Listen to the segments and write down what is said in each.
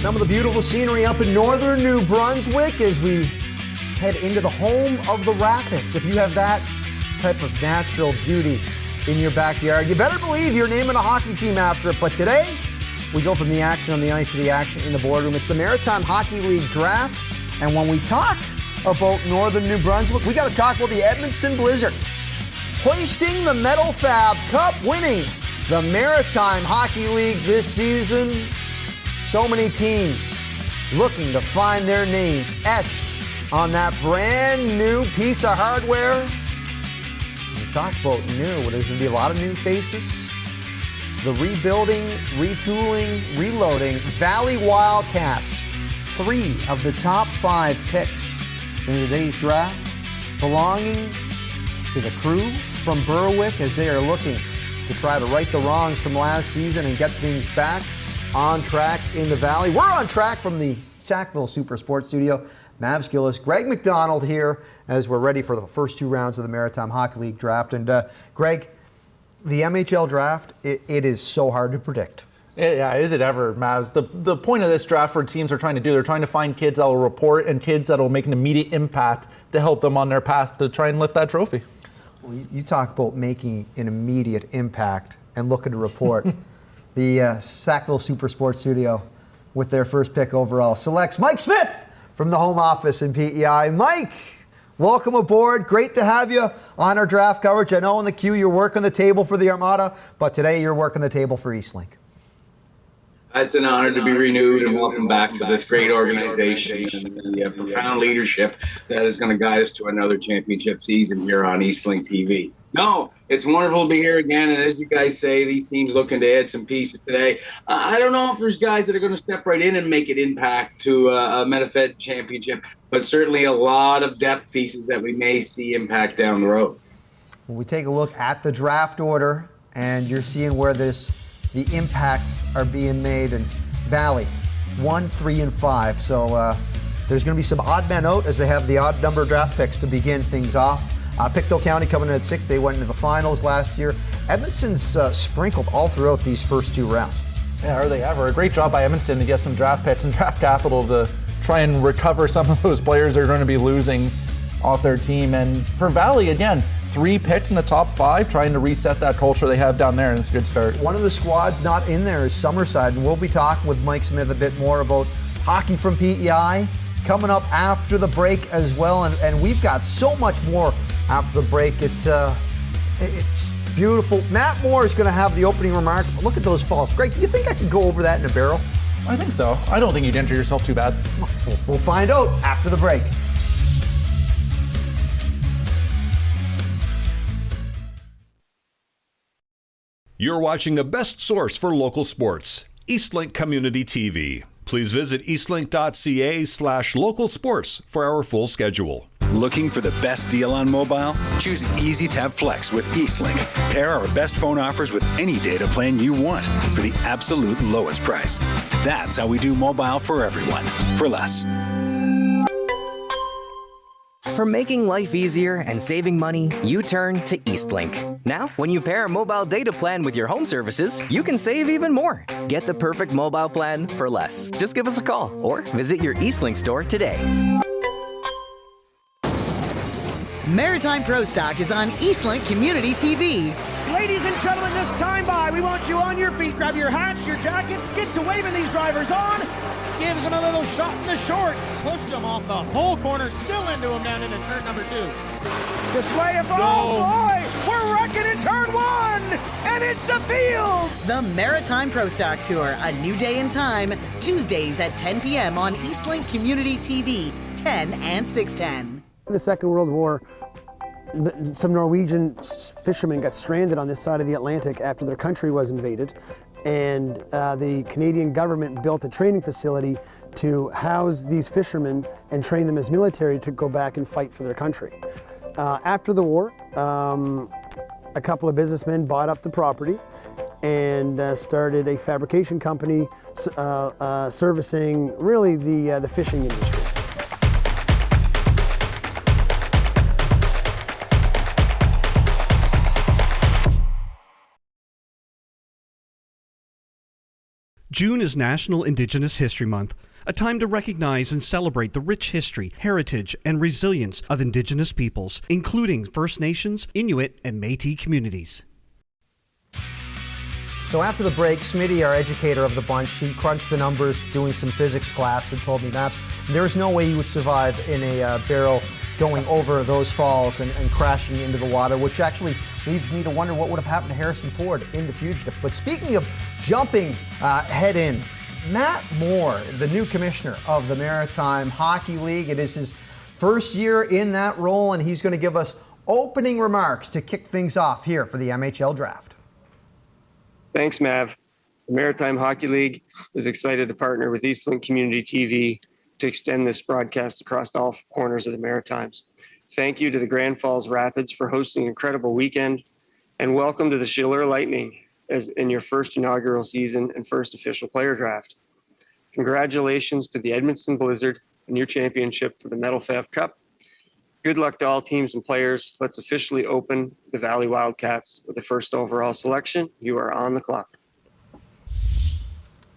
Some of the beautiful scenery up in northern New Brunswick as we head into the home of the Rapids. If you have that type of natural beauty in your backyard, you better believe you're naming a hockey team after it. But today, we go from the action on the ice to the action in the boardroom. It's the Maritime Hockey League Draft. And when we talk about northern New Brunswick, we got to talk about the Edmundston Blizzard. Hoisting the Metal Fab Cup, winning the Maritime Hockey League this season. So many teams looking to find their names etched on that brand new piece of hardware. We talk about new, there's going to be a lot of new faces. The rebuilding, retooling, reloading. Valley Wildcats, 3 of the top 5 picks in today's draft, belonging to the crew from Berwick as they are looking to try to right the wrongs from last season and get things back on track in the Valley. We're on track from the Sackville Super Sports Studio. Mavs Gillis, Greg McDonald here as we're ready for the first 2 rounds of the Maritime Hockey League Draft. And Greg, the MHL Draft, it is so hard to predict. Yeah, is it ever, Mavs? The point of this draft for teams are trying to do, they're trying to find kids that will report and kids that will make an immediate impact to help them on their path to try and lift that trophy. Well, you talk about making an immediate impact and looking to report. The Sackville Super Sports Studio with their first pick overall selects Mike Smith from the home office in PEI. Mike, welcome aboard. Great to have you on our draft coverage. I know in the queue you're working the table for the Armada, but today you're working the table for Eastlink. It's an honor to be renewed and welcome back to this great organization and the profound leadership that is going to guide us to another championship season here on Eastlink TV. No, it's wonderful to be here again. And as you guys say, these teams looking to add some pieces today. I don't know if there's guys that are going to step right in and make an impact to a MetaFed championship, but certainly a lot of depth pieces that we may see impact down the road. When we take a look at the draft order and you're seeing where the impacts are being made in Valley, 1, 3, and 5. So there's going to be some odd men out as they have the odd number of draft picks to begin things off. Pictou County coming in at 6. They went into the finals last year. Edmundston's sprinkled all throughout these first 2 rounds. Yeah, are they ever? A great job by Edmundston to get some draft picks and draft capital to try and recover some of those players they're going to be losing off their team. And for Valley, again, 3 picks in the top 5, trying to reset that culture they have down there, and it's a good start. One of the squads not in there is Summerside, and we'll be talking with Mike Smith a bit more about hockey from PEI coming up after the break as well, and we've got so much more after the break. It's beautiful. Matt Moore is going to have the opening remarks, but look at those falls. Greg, do you think I can go over that in a barrel? I think so. I don't think you'd injure yourself too bad. We'll find out after the break. You're watching the best source for local sports, Eastlink Community TV. Please visit eastlink.ca/local sports for our full schedule. Looking for the best deal on mobile? Choose EasyTap Flex with Eastlink. Pair our best phone offers with any data plan you want for the absolute lowest price. That's how we do mobile for everyone, for less. For making life easier and saving money, you turn to Eastlink. Now, when you pair a mobile data plan with your home services, you can save even more. Get the perfect mobile plan for less. Just give us a call or visit your Eastlink store today. Maritime Pro Stock is on Eastlink Community TV. Ladies and gentlemen, this time by, we want you on your feet. Grab your hats, your jackets, get to waving these drivers on. Gives him a little shot in the shorts. Pushed him off the whole corner, still into him down into turn number 2. Display of, oh boy, we're wrecking in turn 1, and it's the field. The Maritime Pro Stock Tour, a new day and time, Tuesdays at 10 p.m. on Eastlink Community TV, 10 and 610. In the Second World War, some Norwegian fishermen got stranded on this side of the Atlantic after their country was invaded. And the Canadian government built a training facility to house these fishermen and train them as military to go back and fight for their country. After the war, a couple of businessmen bought up the property and started a fabrication company servicing really the fishing industry. June is National Indigenous History Month, a time to recognize and celebrate the rich history, heritage, and resilience of Indigenous peoples, including First Nations, Inuit, and Métis communities. So after the break, Smitty, our educator of the bunch, he crunched the numbers doing some physics class and told me that there's no way he would survive in a barrel going over those falls and crashing into the water, which actually leads me to wonder what would have happened to Harrison Ford in the fugitive. But speaking of jumping head in, Matt Moore, the new commissioner of the Maritime Hockey League, it is his first year in that role, and he's going to give us opening remarks to kick things off here for the MHL Draft. Thanks, Mav. The Maritime Hockey League is excited to partner with Eastlink Community TV to extend this broadcast across all corners of the Maritimes. Thank you to the Grand Falls Rapids for hosting an incredible weekend, and welcome to the Chaleur Lightning as in your first inaugural season and first official player draft. Congratulations to the Edmundston Blizzard and your championship for the Metal Fav Cup. Good luck to all teams and players. Let's officially open the Valley Wildcats with the first overall selection. You are on the clock.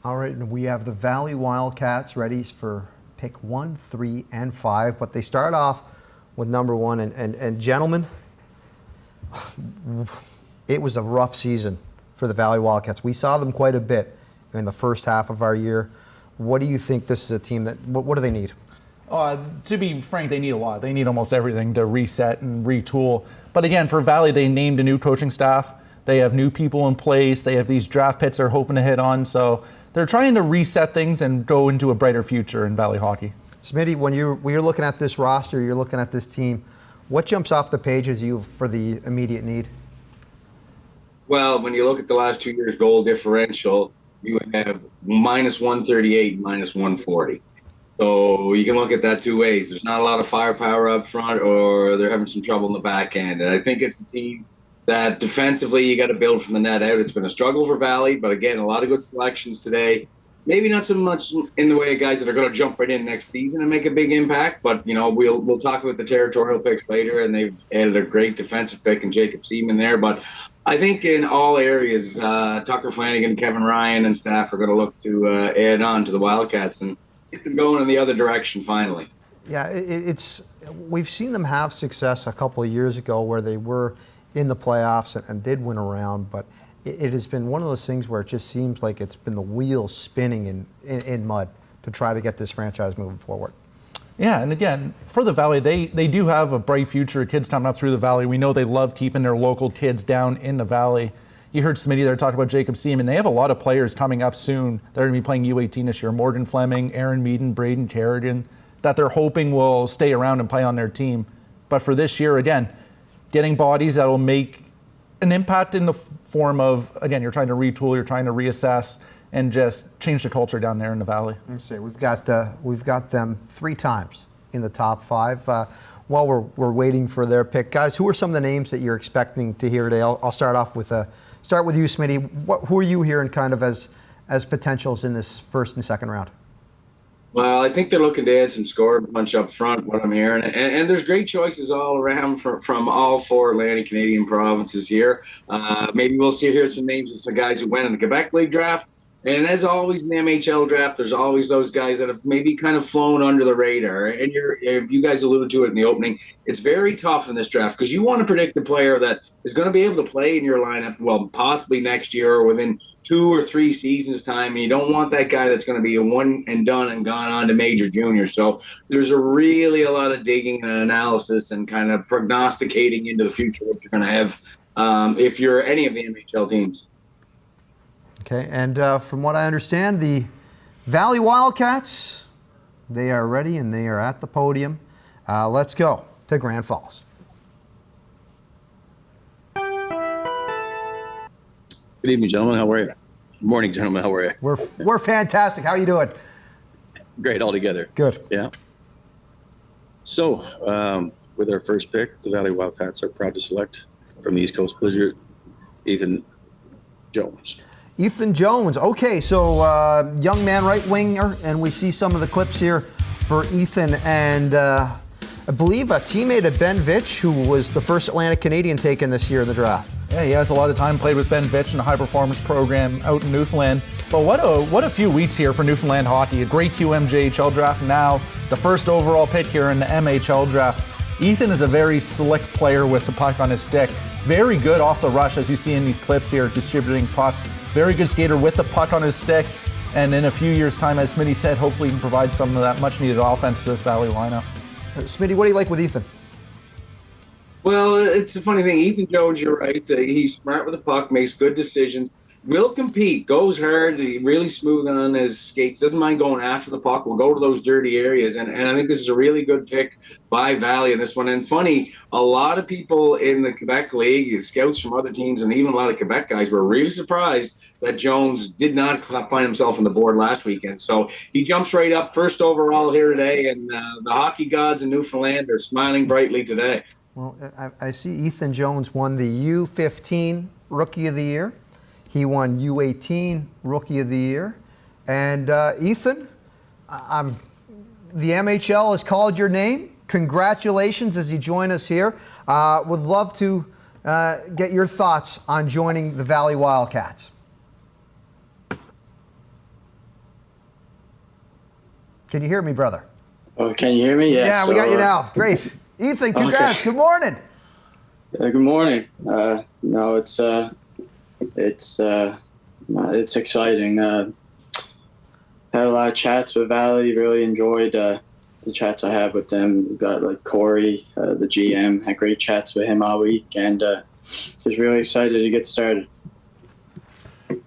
All right, and we have the Valley Wildcats ready for pick 1, 3, and 5, but they start off with number 1. And gentlemen, it was a rough season for the Valley Wildcats. We saw them quite a bit in the first half of our year. What do you think this is a team that, what do they need? To be frank, they need a lot. They need almost everything to reset and retool. But again, for Valley, they named a new coaching staff. They have new people in place. They have these draft picks they're hoping to hit on. So they're trying to reset things and go into a brighter future in Valley hockey. Smitty, when you're looking at this roster, you're looking at this team, what jumps off the page as you for the immediate need? Well, when you look at the last 2 years' goal differential, you have minus 138, minus 140. So you can look at that two ways. There's not a lot of firepower up front, or they're having some trouble in the back end. And I think it's a team that defensively you got to build from the net out. It's been a struggle for Valley, but again, a lot of good selections today. Maybe not so much in the way of guys that are going to jump right in next season and make a big impact, but you know we'll talk about the Territorial picks later, and they've added a great defensive pick in Jacob Seaman there. But I think in all areas, Tucker Flanagan, Kevin Ryan, and staff are going to look to add on to the Wildcats and get them going in the other direction finally. Yeah, we've seen them have success a couple of years ago where they were in the playoffs and did win a round, but it has been one of those things where it just seems like it's been the wheels spinning in mud to try to get this franchise moving forward. Yeah, and again, for the Valley, they do have a bright future of kids coming up through the Valley. We know they love keeping their local kids down in the Valley. You heard Smitty there talk about Jacob Seaman. They have a lot of players coming up soon. They're going to be playing U18 this year. Morgan Fleming, Aaron Meaden, Braden Kerrigan, that they're hoping will stay around and play on their team. But for this year, again, getting bodies that will make an impact in the form of, again, you're trying to retool, you're trying to reassess, and just change the culture down there in the Valley. Let's see, we've got them 3 times in the top 5. While we're waiting for their pick, guys, who are some of the names that you're expecting to hear today? I'll start off with start with you, Smitty. Who are you hearing kind of as potentials in this first and second round? Well, I think they're looking to add some score punch up front, what I'm hearing. And there's great choices all around from all 4 Atlantic Canadian provinces here. Maybe we'll see here some names of some guys who went in the Quebec League Draft. And as always in the MHL Draft, there's always those guys that have maybe kind of flown under the radar. And you guys alluded to it in the opening. It's very tough in this draft because you want to predict a player that is going to be able to play in your lineup, well, possibly next year or within 2 or 3 seasons' time. And you don't want that guy that's going to be a one and done and gone on to major junior. So there's a lot of digging and analysis and kind of prognosticating into the future what you're going to have if you're any of the MHL teams. Okay, and from what I understand, the Valley Wildcats, they are ready and they are at the podium. Let's go to Grand Falls. Good evening, gentlemen. How are you? Good morning, gentlemen. How are you? We're fantastic. How are you doing? Great, all together. Good. Yeah. So, with our first pick, the Valley Wildcats are proud to select from the East Coast Blizzard, Ethan Jones. Ethan Jones. Okay, so young man, right winger, and we see some of the clips here for Ethan. And I believe a teammate of Ben Vitch, who was the first Atlantic Canadian taken this year in the draft. Yeah, he has a lot of time, played with Ben Vitch in a high-performance program out in Newfoundland. But what a few weeks here for Newfoundland hockey. A great QMJHL draft, now the first overall pick here in the MHL draft. Ethan is a very slick player with the puck on his stick. Very good off the rush, as you see in these clips here, distributing pucks. Very good skater with the puck on his stick. And in a few years' time, as Smitty said, hopefully he can provide some of that much-needed offense to this Valley lineup. Smitty, what do you like with Ethan? Well, it's a funny thing. Ethan Jones, you're right. He's smart with the puck, makes good decisions, will compete, goes hard, really smooth on his skates, doesn't mind going after the puck, will go to those dirty areas. And I think this is a really good pick by Valley in this one. And funny, a lot of people in the Quebec League, scouts from other teams, and even a lot of Quebec guys were really surprised that Jones did not find himself on the board last weekend. So he jumps right up, first overall here today, and the hockey gods in Newfoundland are smiling brightly today. Well, I see Ethan Jones won the U15 Rookie of the Year. He won U18 Rookie of the Year. And Ethan, the MHL has called your name. Congratulations as you join us here. Would love to get your thoughts on joining the Valley Wildcats. Can you hear me, brother? Oh, can you hear me? Yeah, we got you now. Great. Ethan, congrats. Okay. Good morning. Good morning. No, it's exciting. Had a lot of chats with Valley. Really enjoyed the chats I had with them. We got like Corey, the GM. Had great chats with him all week, and just really excited to get started.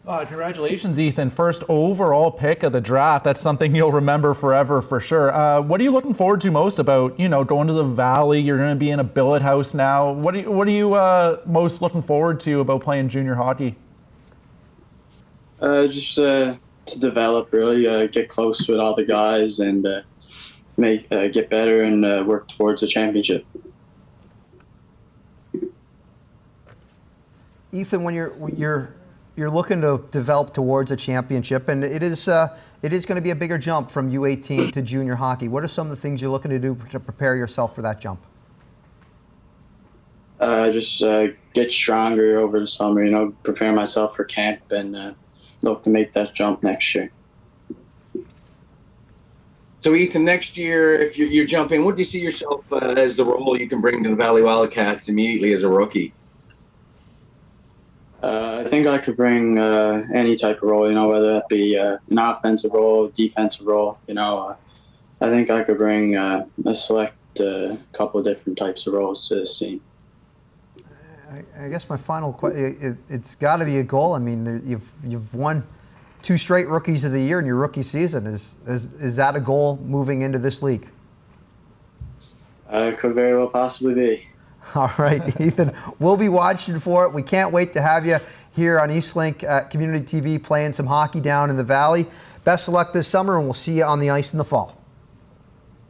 Congratulations, Ethan. First overall pick of the draft. That's something you'll remember forever for sure. What are you looking forward to most about, going to the Valley? You're going to be in a billet house now. What are you most looking forward to about playing junior hockey? Just to develop, really, get close with all the guys and get better and work towards a championship. Ethan, when you're looking to develop towards a championship, and it is going to be a bigger jump from U18 to junior hockey. What are some of the things you're looking to do to prepare yourself for that jump? Just get stronger over the summer, prepare myself for camp and look to make that jump next year. So, Ethan, next year, if you're jumping, what do you see yourself as the role you can bring to the Valley Wildcats immediately as a rookie? I think I could bring any type of role, whether that be an offensive role, defensive role. I think I could bring a select couple of different types of roles to this team. I guess my final question, it's got to be a goal. I mean, you've won 2 straight Rookies of the Year in your rookie season. Is that a goal moving into this league? It could very well possibly be. All right, Ethan, we'll be watching for it. We can't wait to have you here on Eastlink Community TV playing some hockey down in the Valley. Best of luck this summer, and we'll see you on the ice in the fall.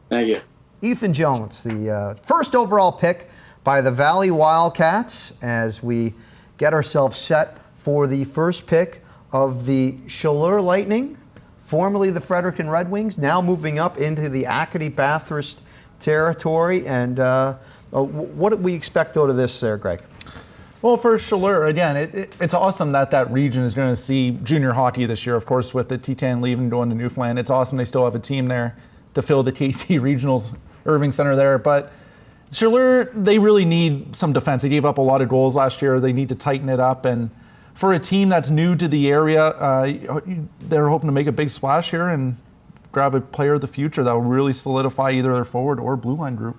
Thank you. Ethan Jones, the first overall pick by the Valley Wildcats, as we get ourselves set for the first pick of the Chaleur Lightning, formerly the Fredericton Red Wings, now moving up into the Acadie-Bathurst territory. And what do we expect out of this there, Greg? Well, for Chaleur, again, it's awesome that region is going to see junior hockey this year. Of course, with the Titan leaving going to Newfoundland, it's awesome they still have a team there to fill the KC Regionals Irving Center there. But Chaleur, they really need some defense. They gave up a lot of goals last year. They need to tighten it up. And for a team that's new to the area, they're hoping to make a big splash here and grab a player of the future that will really solidify either their forward or blue line group.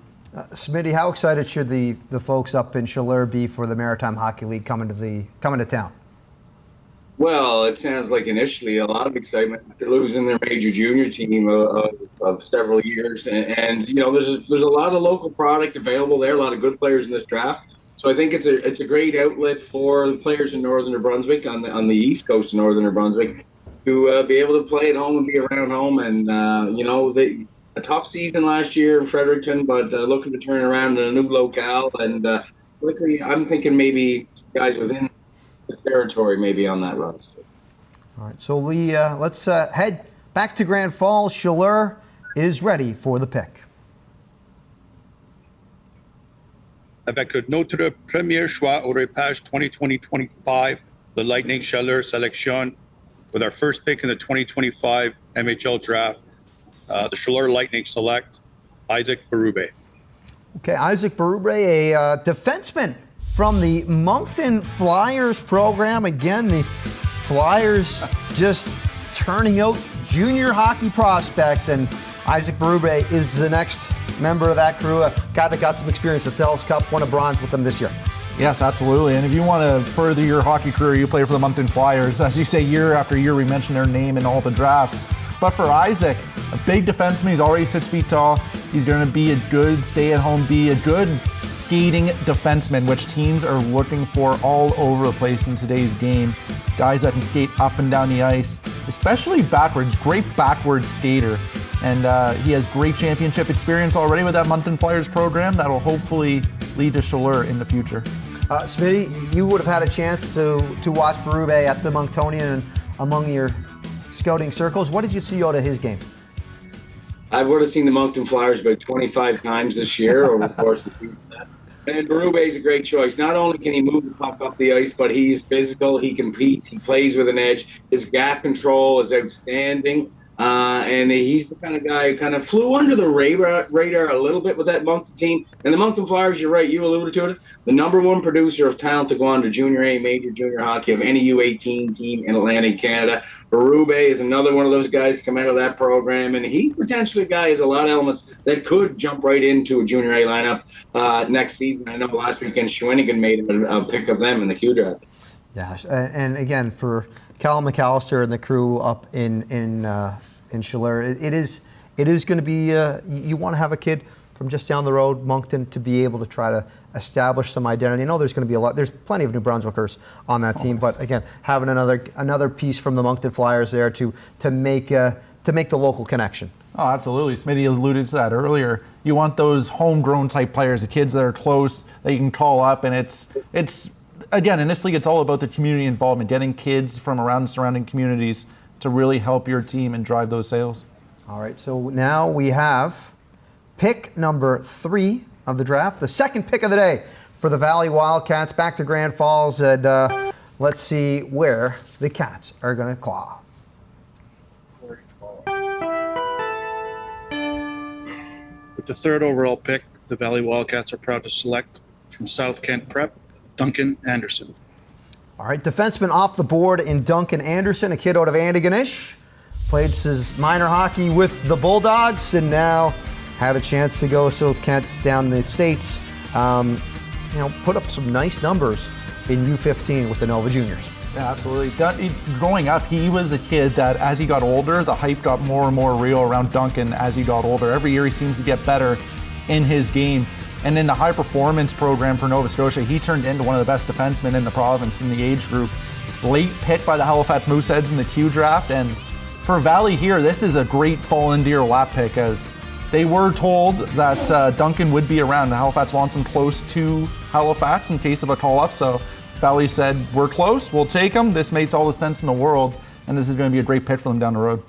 Smitty, how excited should the folks up in Chaleur be for the Maritime Hockey League coming to town? Well, it sounds like initially a lot of excitement after losing their major junior team of several years, and there's a lot of local product available there, a lot of good players in this draft. So I think it's a great outlet for the players in Northern New Brunswick on the east coast of Northern New Brunswick to be able to play at home and be around home. And a tough season last year in Fredericton, but looking to turn around in a new locale. And quickly, I'm thinking maybe guys within the territory maybe on that run. All right, so Lee, let's head back to Grand Falls. Chaleur is ready for the pick. avec notre premier choix au repêchage 2020-2025, the Lightning Chaleur sélection. With our first pick in the 2025 MHL Draft, the Chaleur Lightning select Isaac Berube. Okay, Isaac Berube, a defenseman from the Moncton Flyers program. Again, the Flyers just turning out junior hockey prospects, and Isaac Berube is the next member of that crew, a guy that got some experience at the Telus Cup, won a bronze with them this year. Yes, absolutely. And if you want to further your hockey career, you play for the Moncton Flyers. As you say, year after year, we mention their name in all the drafts. But for Isaac, a big defenseman, he's already 6 feet tall. He's going to be a good stay-at-home, be a good skating defenseman, which teams are looking for all over the place in today's game. Guys that can skate up and down the ice, especially backwards. Great backwards skater. And he has great championship experience already with that Moncton Flyers program that will hopefully lead to Chaleur in the future. Smitty, you would have had a chance to watch Berube at the Monctonian and among your scouting circles. What did you see out of his game? I would have seen the Moncton Flyers about 25 times this year over the course of the season. And Berube is a great choice. Not only can he move the puck up the ice, but he's physical, he competes, he plays with an edge. His gap control is outstanding. And he's the kind of guy who kind of flew under the radar a little bit with that Moncton team. And the Moncton Flyers, you're right, you alluded to it, the number one producer of talent to go on to junior A, major junior hockey of any U18 team in Atlantic Canada. Berube is another one of those guys to come out of that program, and he's potentially a guy who has a lot of elements that could jump right into a junior A lineup next season. I know last weekend Shawinigan made a pick of them in the Q draft. Yeah, and again, for Callum McAllister and the crew up in Chaleur, it is going to be, you want to have a kid from just down the road, Moncton, to be able to try to establish some identity. I know there's going to be there's plenty of New Brunswickers on that team, but again, having another piece from the Moncton Flyers there to make the local connection. Oh, absolutely. Smitty alluded to that earlier. You want those homegrown type players, the kids that are close, that you can call up, and it's again, in this league, it's all about the community involvement, getting kids from around surrounding communities to really help your team and drive those sales. All right, so now we have pick number 3 of the draft, the second pick of the day for the Valley Wildcats. Back to Grand Falls, and let's see where the Cats are going to claw. With the third overall pick, the Valley Wildcats are proud to select from South Kent Prep, Duncan Anderson. All right, defenseman off the board in Duncan Anderson, a kid out of Antigonish. Played his minor hockey with the Bulldogs and now had a chance to go South Kent down in the States. Put up some nice numbers in U15 with the Nova Juniors. Yeah, absolutely. Growing up, he was a kid that as he got older, the hype got more and more real around Duncan as he got older. Every year he seems to get better in his game. And in the high performance program for Nova Scotia, he turned into one of the best defensemen in the province in the age group. Late pick by the Halifax Mooseheads in the Q draft. And for Valley here, this is a great fall-in deer lap pick, as they were told that Duncan would be around. Halifax wants him close to Halifax in case of a call-up. So Valley said, we're close, we'll take him. This makes all the sense in the world. And this is going to be a great pick for them down the road.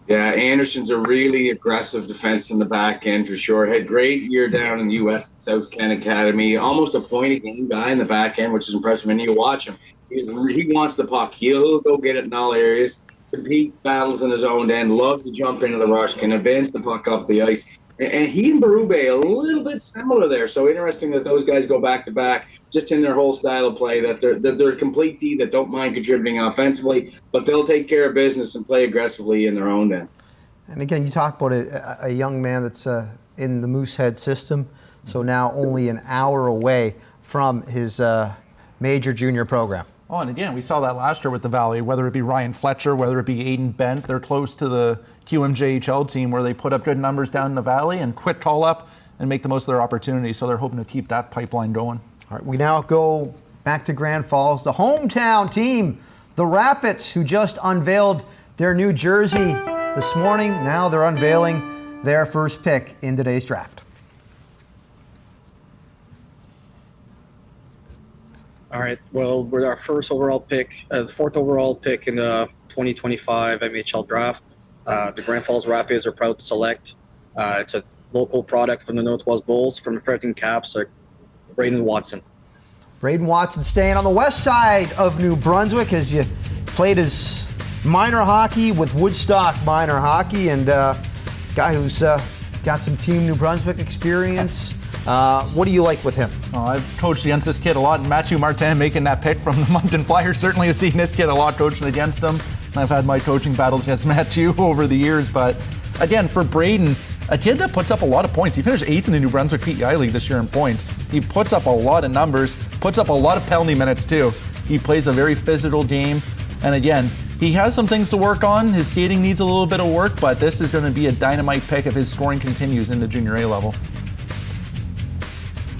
Yeah, Anderson's a really aggressive defense in the back end for sure. Had great year down in the U.S. at South Kent Academy. Almost a point-a-game guy in the back end, which is impressive. And you watch him. He wants the puck. He'll go get it in all areas. Compete battles in his own end. Loves to jump into the rush. Can advance the puck up the ice. And he and Berube a little bit similar there. So interesting that those guys go back-to-back just in their whole style of play, that they're a complete D that don't mind contributing offensively, but they'll take care of business and play aggressively in their own end. And again, you talk about a young man that's in the Moosehead system, so now only an hour away from his major junior program. Oh, and again, we saw that last year with the Valley, whether it be Ryan Fletcher, whether it be Aiden Bent, they're close to the QMJHL team where they put up good numbers down in the Valley and quick call up and make the most of their opportunities. So they're hoping to keep that pipeline going. All right, we now go back to Grand Falls, the hometown team, the Rapids, who just unveiled their new jersey this morning. Now they're unveiling their first pick in today's draft. All right, well, we're our first overall pick, the fourth overall pick in the 2025 MHL Draft. The Grand Falls Rapids are proud to select. It's a local product from the Northwest Bulls, from the Fredericton Caps, like Braden Watson. Braden Watson staying on the west side of New Brunswick as you played his minor hockey with Woodstock Minor Hockey, and guy who's got some Team New Brunswick experience. What do you like with him? I've coached against this kid a lot, and Mathieu Martin making that pick from the Moncton Flyers certainly has seen this kid a lot coaching against him. I've had my coaching battles against Mathieu over the years, but again, for Braden, a kid that puts up a lot of points. He finished 8th in the New Brunswick PEI League this year in points. He puts up a lot of numbers, puts up a lot of penalty minutes too. He plays a very physical game, and again, he has some things to work on. His skating needs a little bit of work, but this is going to be a dynamite pick if his scoring continues in the junior A level.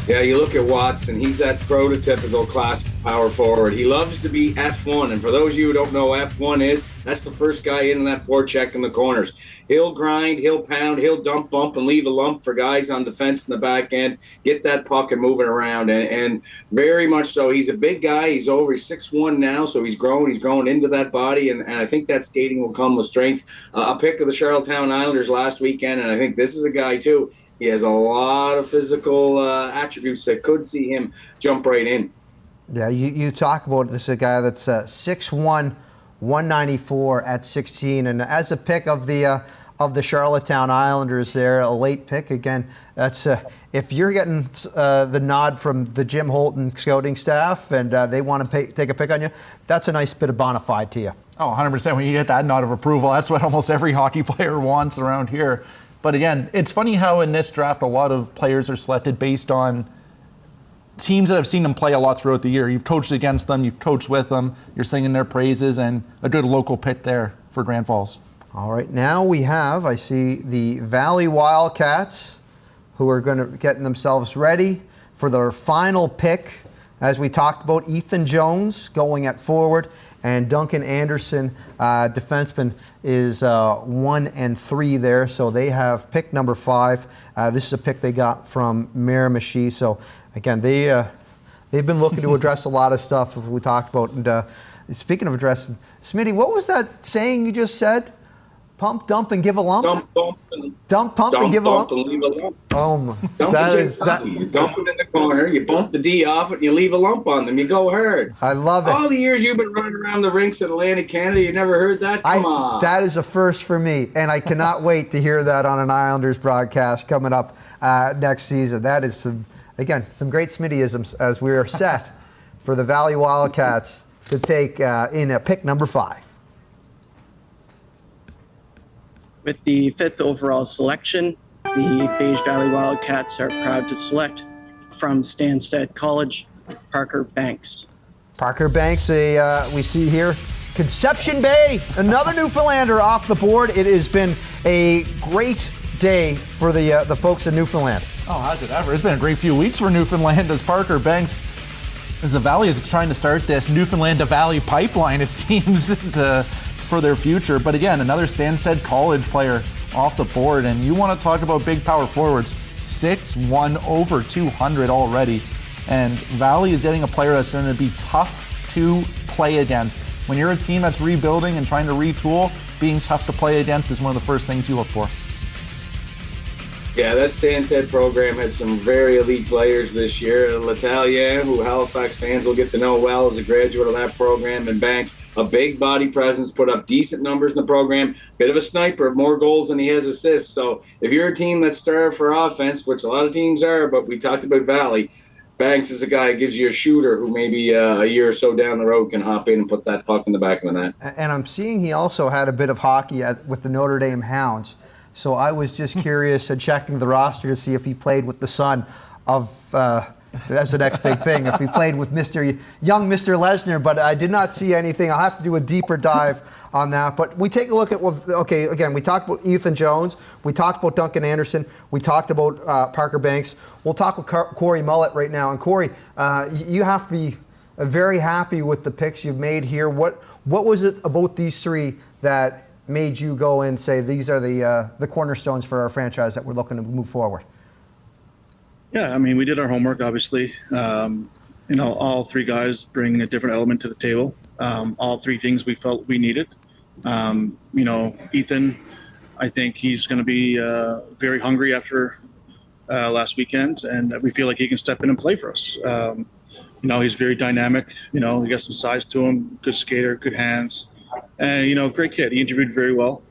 Yeah, you look at Watson, he's that prototypical classic power forward. He loves to be F1, and for those of you who don't know what F1 is, that's the first guy in that forecheck in the corners. He'll grind, he'll pound, he'll dump, bump, and leave a lump for guys on defense in the back end, get that puck and move it around, and very much so. He's a big guy. He's 6'1" now, so he's grown into that body, and I think that skating will come with strength. A pick of the Charlottetown Islanders last weekend, and I think this is a guy, too. He has a lot of physical attributes that could see him jump right in. Yeah, you talk about this, a guy that's 6'1", 194 at 16, and as a pick of the Charlottetown Islanders, there a late pick again. That's if you're getting the nod from the Jim Holton scouting staff, and they want to take a pick on you, that's a nice bit of bona fide to you. Oh, 100%. When you get that nod of approval, that's what almost every hockey player wants around here. But again, it's funny how in this draft a lot of players are selected based on teams that have seen them play a lot throughout the year. You've coached against them, you've coached with them, you're singing their praises, and a good local pick there for Grand Falls. All right, now we have, I see the Valley Wildcats, who are going to getting themselves ready for their final pick. As we talked about, Ethan Jones going at forward, and Duncan Anderson, defenseman, is 1 and 3 there. So they have pick number 5. This is a pick they got from Miramichi. So again, they've been looking to address a lot of stuff we talked about. And speaking of addressing, Smitty, what was that saying you just said? Pump, dump, and give a lump? Dump, pump, and give a lump? And leave a lump. Oh, my. You dump it in the corner, you bump the D off it, and you leave a lump on them. You go hard. I love it. All the years you've been running around the rinks in Atlantic Canada, you never heard that? Come on. That is a first for me, and I cannot wait to hear that on an Islanders broadcast coming up next season. That is, some great Smittyisms as we are set for the Valley Wildcats to take in pick number 5. With the 5th overall selection, the Beige Valley Wildcats are proud to select from Stansted College, Parker Banks. Parker Banks, we see here, Conception Bay, another Newfoundlander off the board. It has been a great day for the folks in Newfoundland. Oh, has it ever? It's been a great few weeks for Newfoundland as Parker Banks, as the Valley is trying to start this Newfoundland to Valley pipeline, it seems, for their future. But again, another Stansted College player off the board, and you want to talk about big power forwards, 6'1", over 200 already, and Valley is getting a player that's going to be tough to play against. When you're a team that's rebuilding and trying to retool, being tough to play against is one of the first things you look for. Yeah, that Stansted program had some very elite players this year. L'Italien, who Halifax fans will get to know well as a graduate of that program, and Banks, a big body presence, put up decent numbers in the program, bit of a sniper, more goals than he has assists. So if you're a team that's starved for offense, which a lot of teams are, but we talked about Valley, Banks is a guy who gives you a shooter who maybe a year or so down the road can hop in and put that puck in the back of the net. And I'm seeing he also had a bit of hockey with the Notre Dame Hounds. So I was just curious and checking the roster to see if he played with the son of, that's the next big thing, if he played with young Mr. Lesnar, but I did not see anything. I'll have to do a deeper dive on that. But we take a look at, again, we talked about Ethan Jones, we talked about Duncan Anderson, we talked about Parker Banks. We'll talk with Corey Mullet right now. And Corey, you have to be very happy with the picks you've made here. What was it about these three that made you go and say these are the cornerstones for our franchise that we're looking to move forward? Yeah, I mean, we did our homework, obviously. All three guys bring a different element to the table. All three things we felt we needed. Ethan, I think he's going to be very hungry after last weekend, and we feel like he can step in and play for us. He's very dynamic. He got some size to him, good skater, good hands, and, great kid. He interviewed very well.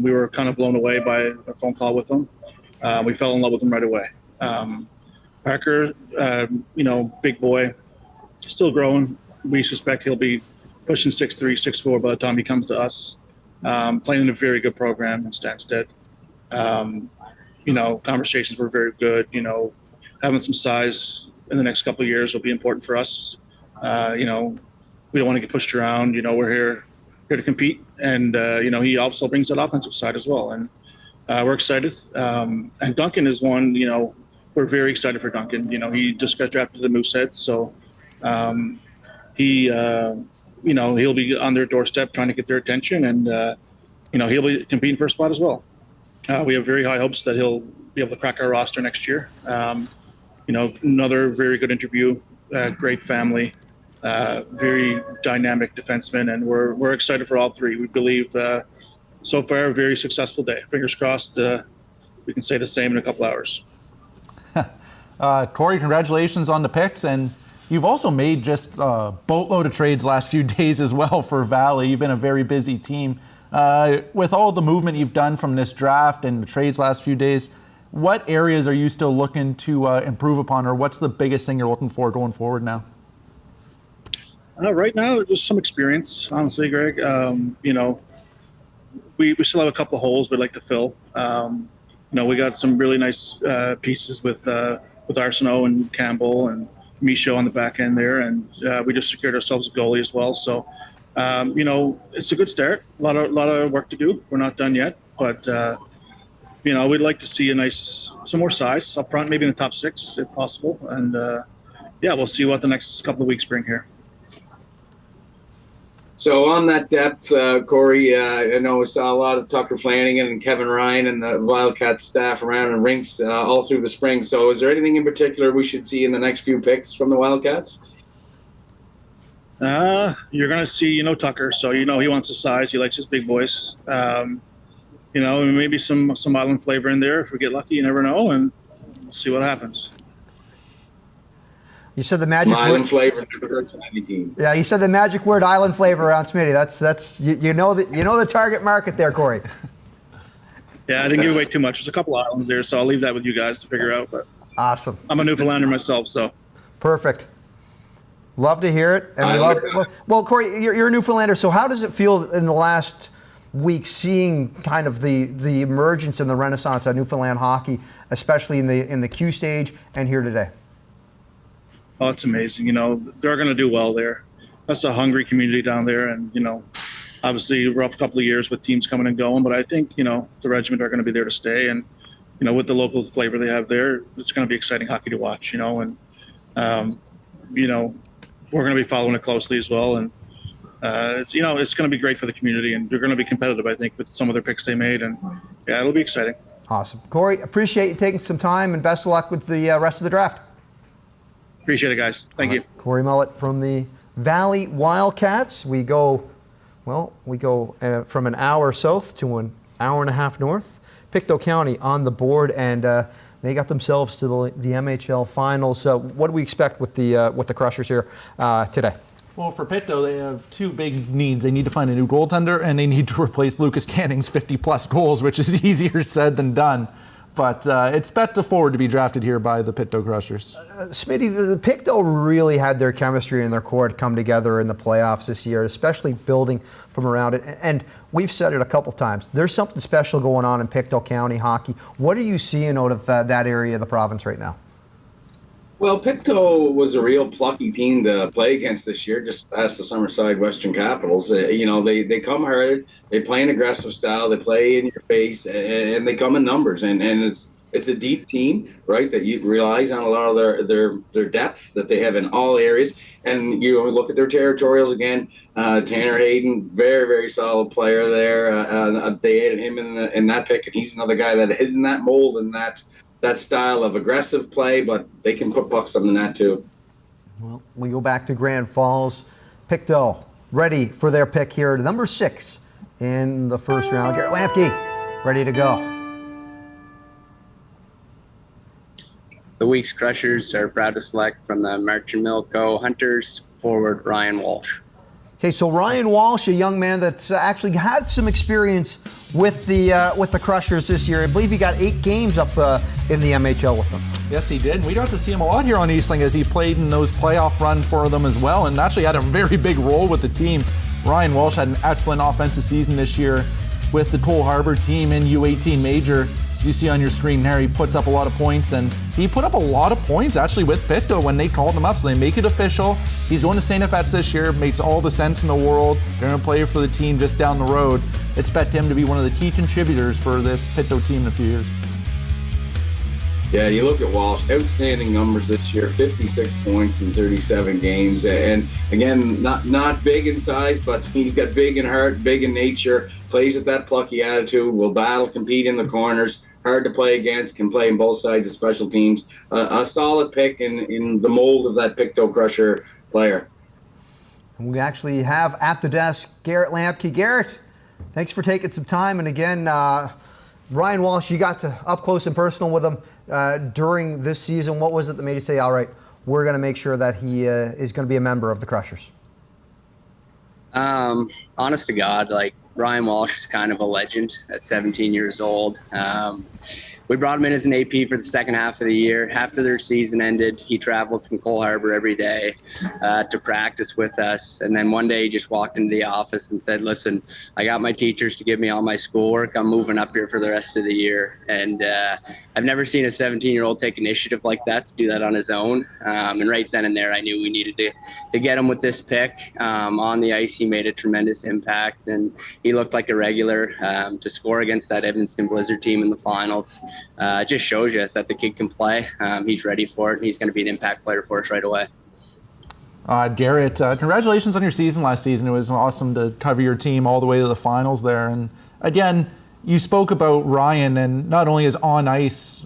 We were kind of blown away by a phone call with him. We fell in love with him right away. Parker, big boy, still growing. We suspect he'll be pushing 6'3", 6'4" by the time he comes to us. Playing in a very good program in Stansted. Conversations were very good. Having some size in the next couple of years will be important for us. We don't want to get pushed around. We're here to compete, and he also brings that offensive side as well. And we're excited. And Duncan is one. We're very excited for Duncan. He just got drafted to the Moosehead, so he'll be on their doorstep trying to get their attention, and he'll be competing for a spot as well. We have very high hopes that he'll be able to crack our roster next year. Another very good interview, great family, very dynamic defenseman, and we're excited for all three. We believe so far a very successful day. Fingers crossed we can say the same in a couple hours. Corey, congratulations on the picks, and you've also made just a boatload of trades last few days as well for Valley. You've been a very busy team. With all the movement you've done from this draft and the trades last few days, what areas are you still looking to improve upon, or what's the biggest thing you're looking for going forward now? Right now, just some experience, honestly, Greg. We still have a couple of holes we'd like to fill. We got some really nice pieces with Arsenault and Campbell and Michaud on the back end there, and we just secured ourselves a goalie as well. So, it's a good start. A lot of work to do. We're not done yet, but we'd like to see some more size up front, maybe in the top 6 if possible. And we'll see what the next couple of weeks bring here. So on that depth, Corey, I know we saw a lot of Tucker Flanagan and Kevin Ryan and the Wildcats staff around in rinks all through the spring. So is there anything in particular we should see in the next few picks from the Wildcats? You're going to see, Tucker. So, he wants the size. He likes his big boys. Maybe some island flavor in there. If we get lucky, you never know, and we'll see what happens. You said the magic word. Island flavor never hurts any team. Yeah, you said the magic word island flavor around Smitty. That's you know the target market there, Corey. Yeah, I didn't give away too much. There's a couple islands there, so I'll leave that with you guys to figure out. But awesome. I'm a Newfoundlander myself, so perfect. Love to hear it, and we love. Well, Corey, you're a Newfoundlander, so how does it feel in the last week seeing kind of the emergence and the renaissance of Newfoundland hockey, especially in the Q stage and here today? Oh, it's amazing. They're going to do well there. That's a hungry community down there. And, obviously a rough couple of years with teams coming and going. But I think, the regiment are going to be there to stay. And, with the local flavor they have there, it's going to be exciting hockey to watch, And, we're going to be following it closely as well. And, it's going to be great for the community. And they're going to be competitive, I think, with some of their picks they made. And, yeah, it'll be exciting. Awesome. Corey, appreciate you taking some time, and best of luck with the rest of the draft. Appreciate it, guys. Thank you. Corey Mullet from the Valley Wildcats. We go from an hour south to an hour and a half north. Pictou County on the board, and they got themselves to the MHL finals. So what do we expect with the Crushers here today? Well, for Pictou, they have two big needs. They need to find a new goaltender, and they need to replace Lucas Canning's 50-plus goals, which is easier said than done. But it's bet to forward to be drafted here by the Pictou Crushers. Smitty, the Pictou really had their chemistry and their core come together in the playoffs this year, especially building from around it. And we've said it a couple times. There's something special going on in Pictou County hockey. What are you seeing out of that area of the province right now? Well, Pictou was a real plucky team to play against this year, just past the Summerside Western Capitals. They come hard, they play an aggressive style, they play in your face, and they come in numbers. And it's a deep team, right, that relies on a lot of their depth that they have in all areas. And you look at their territorials again. Tanner Hayden, very, very solid player there. They added him in that pick, and he's another guy that is in that mold and that style of aggressive play, but they can put pucks on the net too. Well, we go back to Grand Falls. Pictou ready for their pick here, number 6 in the first round. Garrett Lampke ready to go. The week's Crushers are proud to select from the March and Milco Hunters forward Ryan Walsh. Okay, so Ryan Walsh, a young man that's actually had some experience with the Crushers this year. I believe he got 8 games up in the MHL with them. Yes, he did. We got to see him a lot here on Eastling as he played in those playoff run for them as well, and actually had a very big role with the team. Ryan Walsh had an excellent offensive season this year with the Cole Harbour team in U18 Major. As you see on your screen there, he puts up a lot of points, and he put up a lot of points actually with Pictou when they called him up, so they make it official. He's going to St. Fats this year. Makes all the sense in the world. They're going to play for the team just down the road. Expect him to be one of the key contributors for this Pictou team in a few years. Yeah, you look at Walsh, outstanding numbers this year, 56 points in 37 games. And again, not big in size, but he's got big in heart, big in nature, plays with that plucky attitude, will battle, compete in the corners, hard to play against, can play in both sides of special teams. A solid pick in the mold of that Pictou Crusher player. And we actually have at the desk Garrett Lampke. Garrett, thanks for taking some time. And again, Ryan Walsh, you got to up close and personal with him during this season. What was it that made you say, all right, we're going to make sure that he is going to be a member of the Crushers? Honest to God, like, Ryan Walsh is kind of a legend at 17 years old. We brought him in as an AP for the second half of the year. After their season ended, he traveled from Cole Harbour every day to practice with us. And then one day he just walked into the office and said, listen, I got my teachers to give me all my schoolwork. I'm moving up here for the rest of the year. And I've never seen a 17-year-old take initiative like that, to do that on his own. And right then and there, I knew we needed to get him with this pick. On the ice, he made a tremendous impact, and he looked like a regular. To score against that Edmundston Blizzard team in the finals, it just shows you that the kid can play. He's ready for it, and he's going to be an impact player for us right away. Garrett, congratulations on your season last season. It was awesome to cover your team all the way to the finals there. And again, you spoke about Ryan and not only his on-ice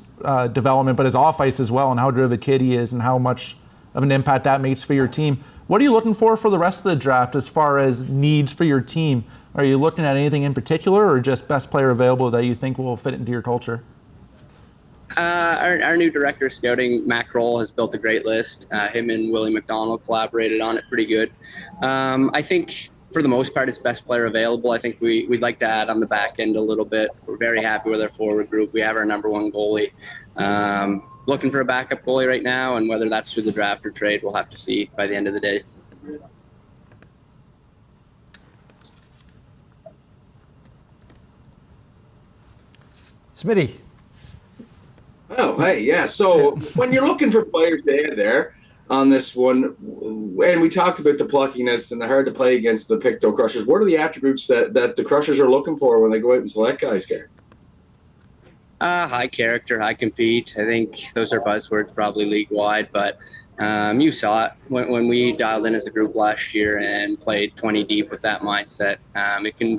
development, but his off-ice as well, and how good of a kid he is and how much of an impact that makes for your team. What are you looking for the rest of the draft as far as needs for your team? Are you looking at anything in particular, or just best player available that you think will fit into your culture? Our new director of scouting, Matt Kroll, has built a great list. Him and Willie McDonald collaborated on it pretty good. I think for the most part, it's best player available. I think we'd like to add on the back end a little bit. We're very happy with our forward group. We have our number one goalie. Looking for a backup goalie right now, and whether that's through the draft or trade, we'll have to see by the end of the day. Smitty. Oh, hey, yeah. So when you're looking for players to add there on this one, and we talked about the pluckiness and the hard to play against the Pictou Crushers, what are the attributes that the Crushers are looking for when they go out and select guys, Gary? High character, high compete. I think those are buzzwords probably league-wide, but you saw it when we dialed in as a group last year and played 20 deep with that mindset.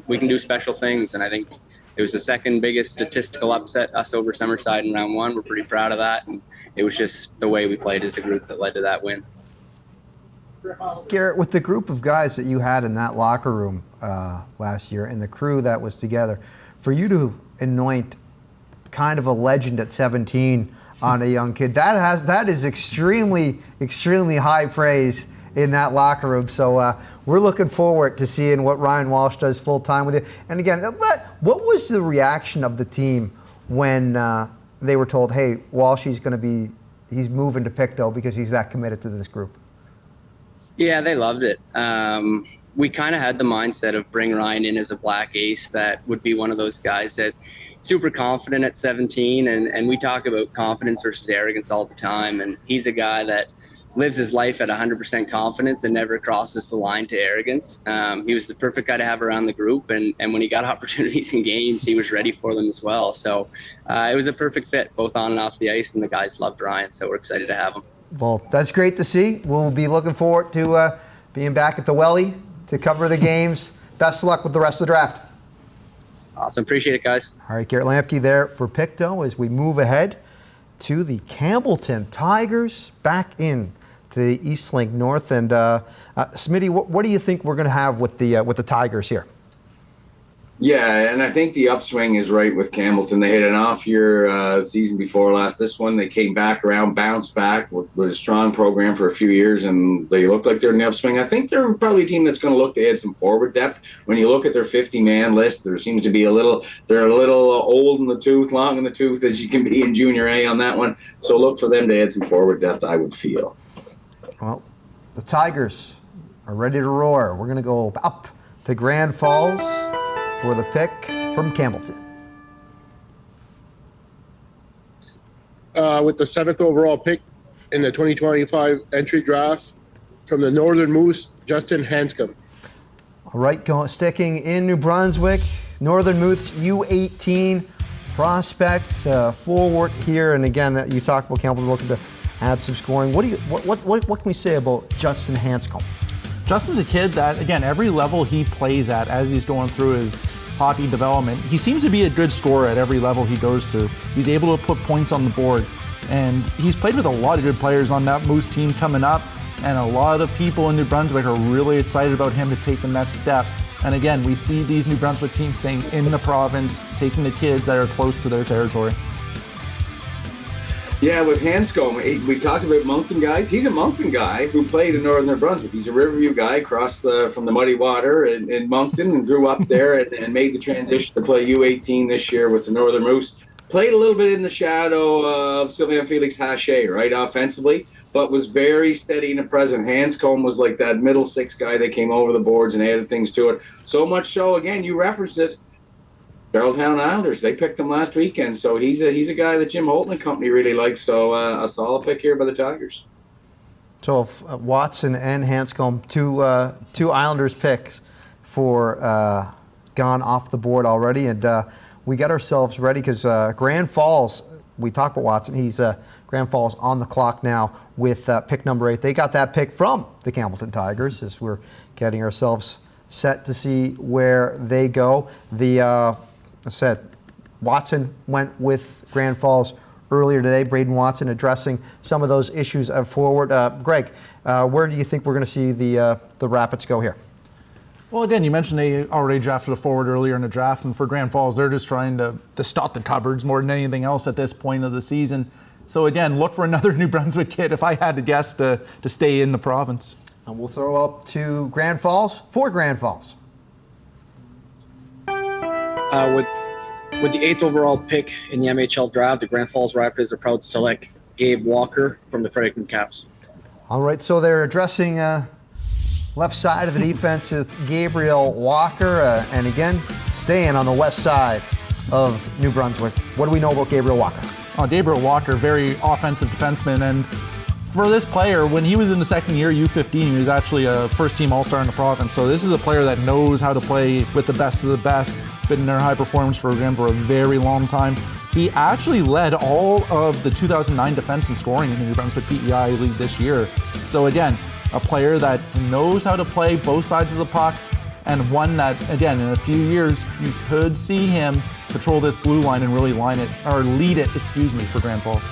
We can do special things, and I think it was the second biggest statistical upset, us over Summerside in round one. We're pretty proud of that, and it was just the way we played as a group that led to that win. Garrett, with the group of guys that you had in that locker room last year and the crew that was together, for you to anoint kind of a legend at 17 on a young kid, that is extremely, extremely high praise in that locker room. So we're looking forward to seeing what Ryan Walsh does full time with you. And again, what was the reaction of the team when they were told, hey, Walsh, he's moving to Pictou because he's that committed to this group? Yeah, they loved it. We kind of had the mindset of bring Ryan in as a black ace that would be one of those guys that super confident at 17, and we talk about confidence versus arrogance all the time, and he's a guy that lives his life at 100% confidence and never crosses the line to arrogance. He was the perfect guy to have around the group, and when he got opportunities in games, he was ready for them as well. So it was a perfect fit, both on and off the ice, and the guys loved Ryan, so we're excited to have him. Well, that's great to see. We'll be looking forward to being back at the Welly to cover the games. Best of luck with the rest of the draft. Awesome. Appreciate it, guys. All right, Garrett Lampke there for Pictou as we move ahead to the Campbellton Tigers back in to the Eastlink North. And Smitty, what do you think we're going to have with the Tigers here? Yeah, and I think the upswing is right with Campbellton. They had an off year season before last. This one, they came back around, bounced back with a strong program for a few years, and they look like they're in the upswing. I think they're probably a team that's going to look to add some forward depth. When you look at their 50-man list, there seems to be they're a little old in the tooth, long in the tooth, as you can be in Junior A on that one. So look for them to add some forward depth, I would feel. Well, the Tigers are ready to roar. We're going to go up to Grand Falls for the pick from Campbellton. With the 7th overall pick in the 2025 entry draft from the Northern Moose, Justin Hanscom. All right, sticking in New Brunswick, Northern Moose U18 prospect forward here. And again, you talked about Campbellton looking to add some scoring. What can we say about Justin Hanscom? Justin's a kid that, again, every level he plays at as he's going through his hockey development, he seems to be a good scorer at every level he goes through. He's able to put points on the board, and he's played with a lot of good players on that Moose team coming up, and a lot of people in New Brunswick are really excited about him to take the next step. And again, we see these New Brunswick teams staying in the province, taking the kids that are close to their territory. Yeah, with Hanscom, we talked about Moncton guys. He's a Moncton guy who played in Northern New Brunswick. He's a Riverview guy across from the Muddy Water in Moncton, and grew up there and made the transition to play U18 this year with the Northern Moose. Played a little bit in the shadow of Sylvain Felix Haché, right, offensively, but was very steady in the present. Hanscom was like that middle six guy that came over the boards and added things to it. So much so, again, you referenced it, Charlottetown Islanders, they picked him last weekend, so he's a guy that Jim Holton and company really likes, so a solid pick here by the Tigers. So Watson and Hanscom, two Islanders picks for gone off the board already, and we got ourselves ready because Grand Falls, we talked about Watson, he's Grand Falls on the clock now with pick number 8. They got that pick from the Campbellton Tigers as we're getting ourselves set to see where they go. I said Watson went with Grand Falls earlier today. Braden Watson addressing some of those issues forward. Greg, where do you think we're going to see the Rapids go here? Well, again, you mentioned they already drafted a forward earlier in the draft, and for Grand Falls, they're just trying to stock the cupboards more than anything else at this point of the season. So again, look for another New Brunswick kid, if I had to guess, to stay in the province. And we'll throw up to Grand Falls for Grand Falls. With the 8th overall pick in the MHL Draft, the Grand Falls Rapids are proud to select Gabe Walker from the Fredericton Caps. All right, so they're addressing left side of the defense with Gabriel Walker, and again, staying on the west side of New Brunswick. What do we know about Gabriel Walker? Gabriel Walker, very offensive defenseman, and for this player, when he was in the second year, U15, he was actually a first-team All-Star in the province. So this is a player that knows how to play with the best of the best, been in their high-performance program for a very long time. He actually led all of the 2009 defense and scoring in the New Brunswick PEI League this year. So again, a player that knows how to play both sides of the puck, and one that, again, in a few years, you could see him patrol this blue line and really lead it, for Grand Falls.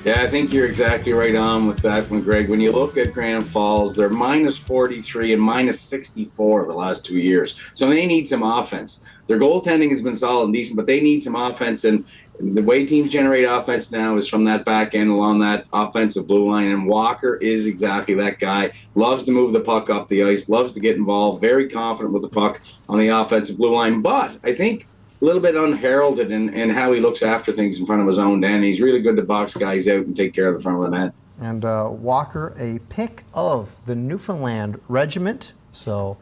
Yeah, I think you're exactly right on with that one, Greg. When you look at Grand Falls, they're minus 43 and minus 64 the last 2 years. So they need some offense. Their goaltending has been solid and decent, but they need some offense. And the way teams generate offense now is from that back end along that offensive blue line. And Walker is exactly that guy. Loves to move the puck up the ice, loves to get involved, very confident with the puck on the offensive blue line. But I think a little bit unheralded in how he looks after things in front of his own end. He's really good to box guys out and take care of the front of the net. And Walker, a pick of the Newfoundland Regiment. So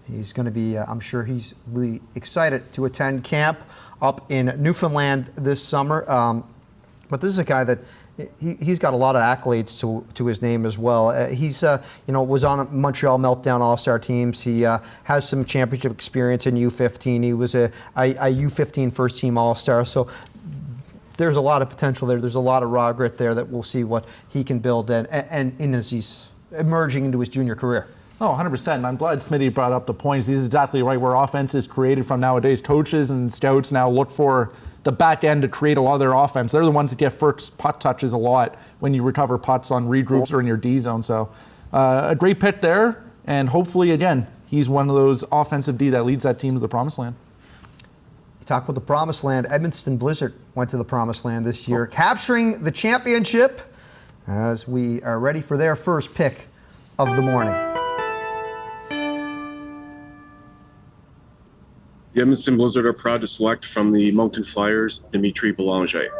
he's going to be, I'm sure he's really excited to attend camp up in Newfoundland this summer. But this is a guy that he's got a lot of accolades to his name as well. He's was on a Montreal Meltdown All-Star teams. He has some championship experience in U15. He was a U15 first team All-Star. So there's a lot of potential there. There's a lot of raw grit there that we'll see what he can build and as he's emerging into his junior career. Oh, 100%. And I'm glad Smitty brought up the points. He's exactly right where offense is created from nowadays. Coaches and scouts now look for the back end to create a lot of their offense. They're the ones that get first putt touches a lot when you recover putts on regroups or in your D zone. So a great pick there. And hopefully, again, he's one of those offensive D that leads that team to the promised land. You talk about the promised land. Edmundston Blizzard went to the promised land this year, capturing the championship as we are ready for their first pick of the morning. The Edmundston Blizzard are proud to select from the Moncton Flyers, Dimitri Belanger.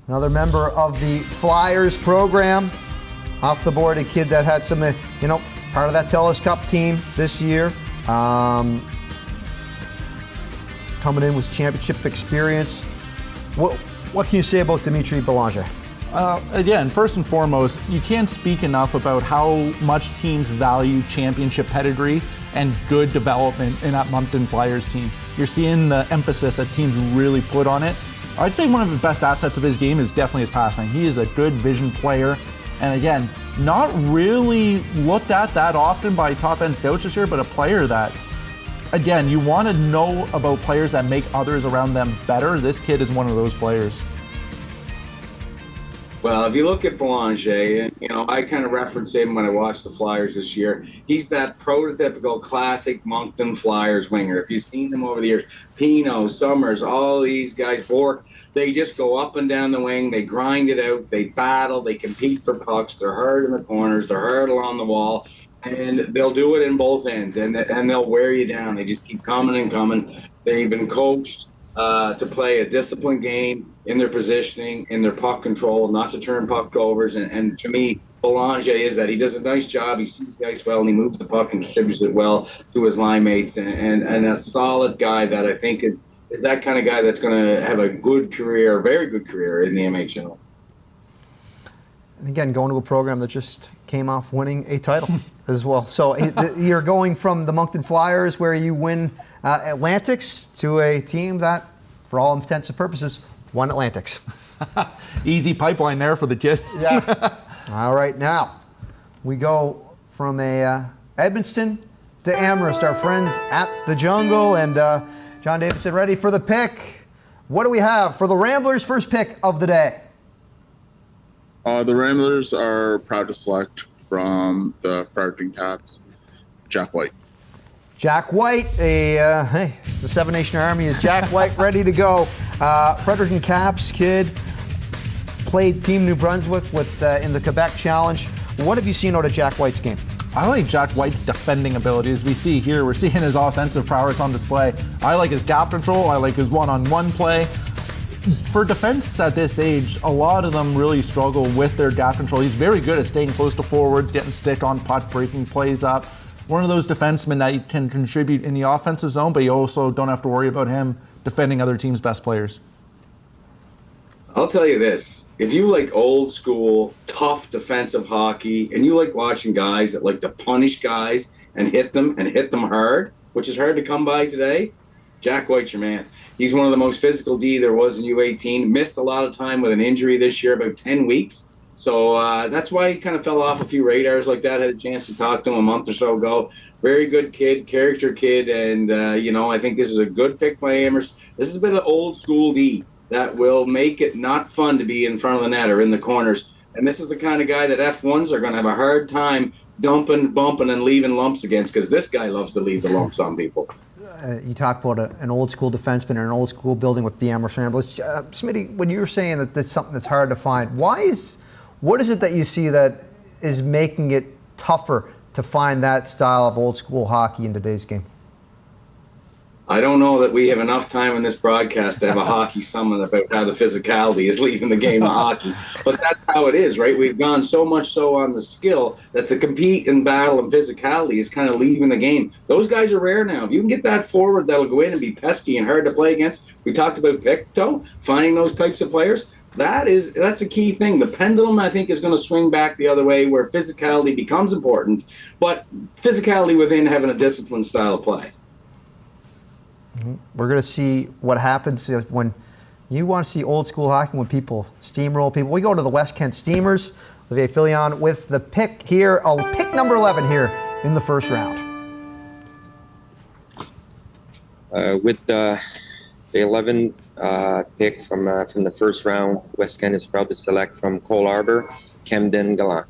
Another member of the Flyers program. Off the board, a kid that had some, part of that TELUS Cup team this year. Coming in with championship experience. What can you say about Dimitri Belanger? Again, first and foremost, you can't speak enough about how much teams value championship pedigree and good development in that Moncton Flyers team. You're seeing the emphasis that teams really put on it. I'd say one of the best assets of his game is definitely his passing. He is a good vision player, and again, not really looked at that often by top-end scouts this year, but a player that, again, you want to know about players that make others around them better. This kid is one of those players. Well, if you look at Belanger, I kind of reference him when I watched the Flyers this year. He's that prototypical classic Moncton Flyers winger. If you've seen them over the years, Pino, Summers, all these guys, Bork, they just go up and down the wing. They grind it out. They battle. They compete for pucks. They're hard in the corners. They're hard along the wall. And they'll do it in both ends, and they'll wear you down. They just keep coming and coming. They've been coached to play a disciplined game in their positioning, in their puck control, not to turn puck overs. And to me, Belanger is that. He does a nice job. He sees the ice well, and he moves the puck and distributes it well to his line mates. And a solid guy that I think is that kind of guy that's going to have a good career, a very good career in the MHL. And again, going to a program that just came off winning a title as well. So you're going from the Moncton Flyers, where you win Atlantics, to a team that, for all intents and purposes, won Atlantics. Easy pipeline there for the kid. Yeah. All right, now we go from Edmundston to Amherst, our friends at the Jungle. And John Davidson ready for the pick. What do we have for the Ramblers' first pick of the day? The Ramblers are proud to select from the Fredericton Caps, Jack White. Jack White, the Seven Nation Army is Jack White, ready to go. Fredericton Caps kid, played Team New Brunswick in the Quebec Challenge. What have you seen out of Jack White's game? I like Jack White's defending abilities. We see here, we're seeing his offensive prowess on display. I like his gap control. I like his one-on-one play. For defense at this age, a lot of them really struggle with their gap control. He's very good at staying close to forwards, getting stick on puck, breaking plays up. One of those defensemen that can contribute in the offensive zone, but you also don't have to worry about him defending other teams' best players. I'll tell you this, if you like old school, tough defensive hockey, and you like watching guys that like to punish guys and hit them hard, which is hard to come by today, Jack White's your man. He's one of the most physical D there was in U18. Missed a lot of time with an injury this year, about 10 weeks. So that's why he kind of fell off a few radars like that. Had a chance to talk to him a month or so ago. Very good kid, character kid, and I think this is a good pick by Amherst. This is a bit of old school D that will make it not fun to be in front of the net or in the corners. And this is the kind of guy that F1s are going to have a hard time dumping, bumping, and leaving lumps against, because this guy loves to leave the lumps on people. You talk about an old school defenseman or an old school building with the Amherst Ramblers. Smitty, when you were saying that that's something that's hard to find, what is it that you see that is making it tougher to find that style of old school hockey in today's game? I don't know that we have enough time in this broadcast to have a hockey summit about how the physicality is leaving the game of hockey. But that's how it is, right? We've gone so much so on the skill that to compete in battle and physicality is kind of leaving the game. Those guys are rare now. If you can get that forward that'll go in and be pesky and hard to play against, we talked about Pictou, finding those types of players, that's a key thing. The pendulum, I think, is going to swing back the other way, where physicality becomes important, but physicality within having a disciplined style of play. We're going to see what happens when you want to see old school hockey, when people steamroll people. We go to the West Kent Steamers. Olivier Filion with the pick here. Pick number 11 here in the first round. With the 11 pick from the first round, West Kent is proud to select from Cole Harbour, Camden Gallant.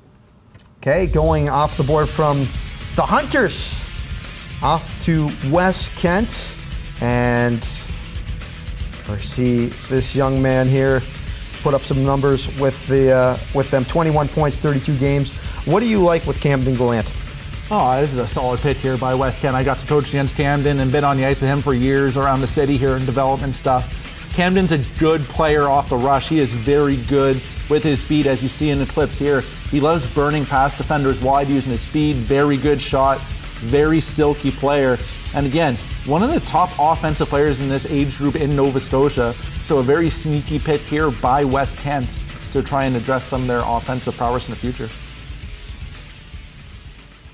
Okay, going off the board from the Hunters. off to West Kent, and I see this young man here put up some numbers with them. 21 points, 32 games. What do you like with Camden Gallant? Oh, this is a solid pick here by West Kent. I got to coach against Camden and been on the ice with him for years around the city here in development stuff. Camden's a good player off the rush. He is very good with his speed, as you see in the clips here. He loves burning past defenders wide using his speed. Very good shot, very silky player. And again, one of the top offensive players in this age group in Nova Scotia. So a very sneaky pick here by West Kent to try and address some of their offensive prowess in the future.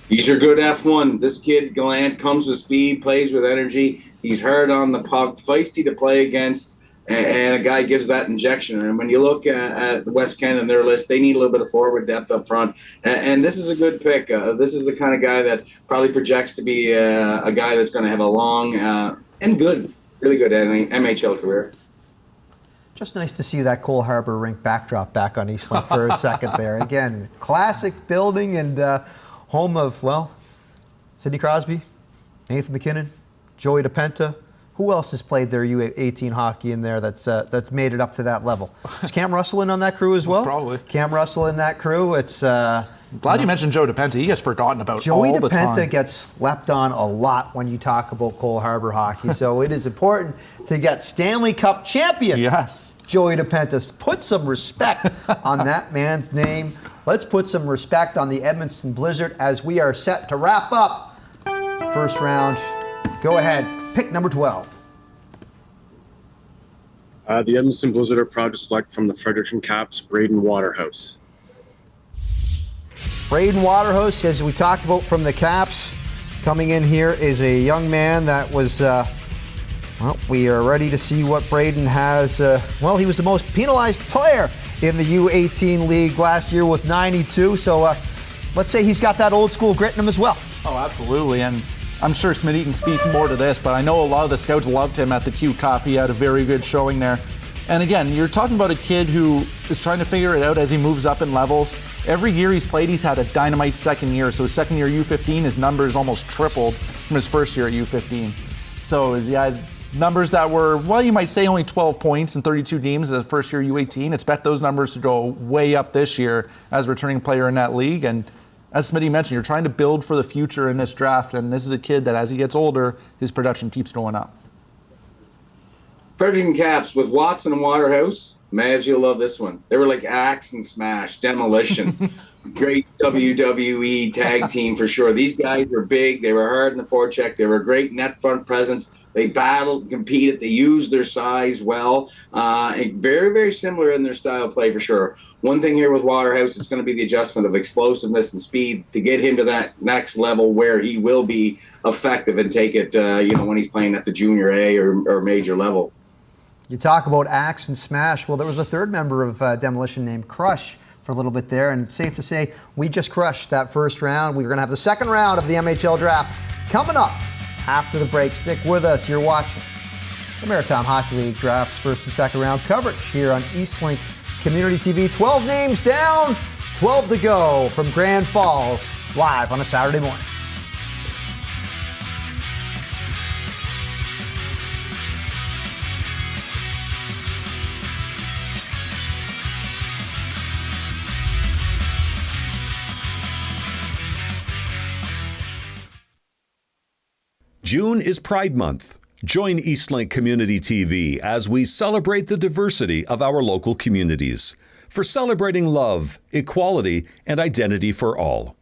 He's your good F1. This kid, Gallant, comes with speed, plays with energy. He's hard on the puck, feisty to play against, and a guy gives that injection. And when you look at the West Kent and their list, they need a little bit of forward depth up front. And this is a good pick. This is the kind of guy that probably projects to be a guy that's going to have a long and good, really good MHL career. Just nice to see that Cole Harbour rink backdrop back on Eastlink for a second there. Again, classic building and home of, well, Sidney Crosby, Nathan McKinnon, Joey DePenta. Who else has played their U18 hockey in there that's made it up to that level? Is Cam Russell in on that crew as well? Probably. Cam Russell in that crew. It's glad you mentioned Joe DePenta. He gets forgotten about Joey all the time. DePenta gets slept on a lot when you talk about Cole Harbour hockey. So it is important to get Stanley Cup champion. Yes. Joey DePenta. Put some respect on that man's name. Let's put some respect on the Edmundston Blizzard as we are set to wrap up first round. Go ahead, pick number 12. The Edmundston Blizzard are proud to select from the Fredericton Caps, Braden Waterhouse. Braden Waterhouse, as we talked about from the Caps, coming in here is a young man that was, well, we are ready to see what Braden has. Well, he was the most penalized player in the U18 league last year with 92. So let's say he's got that old school grit in him as well. Oh, absolutely. And I'm sure Smitty can speak more to this, but I know a lot of the scouts loved him at the Q Cup. He had a very good showing there. And again, you're talking about a kid who is trying to figure it out as he moves up in levels. Every year he's played, he's had a dynamite second year. So his second year U15, his numbers almost tripled from his first year at U15. So yeah, numbers that were, well, you might say only 12 points in 32 games as a first year U18. Expect those numbers to go way up this year as a returning player in that league. And as Smitty mentioned, you're trying to build for the future in this draft, and this is a kid that as he gets older, his production keeps going up. Fredericton Caps with Watson and Waterhouse. Mavs, you'll love this one. They were like Axe and Smash, Demolition. Great WWE tag team for sure. These guys were big. They were hard in the forecheck. They were a great net front presence. They battled, competed. They used their size well. And very, very similar in their style of play for sure. One thing here with Waterhouse, it's going to be the adjustment of explosiveness and speed to get him to that next level where he will be effective and take it, when he's playing at the junior A or major level. You talk about Axe and Smash. Well, there was a third member of Demolition named Crush for a little bit there, and it's safe to say we just crushed that first round. We're going to have the second round of the MHL Draft coming up after the break. Stick with us. You're watching the Maritime Hockey League Draft's first and second round coverage here on Eastlink Community TV. 12 names down, 12 to go from Grand Falls, live on a Saturday morning. June is Pride Month. Join Eastlink Community TV as we celebrate the diversity of our local communities for celebrating love, equality, and identity for all.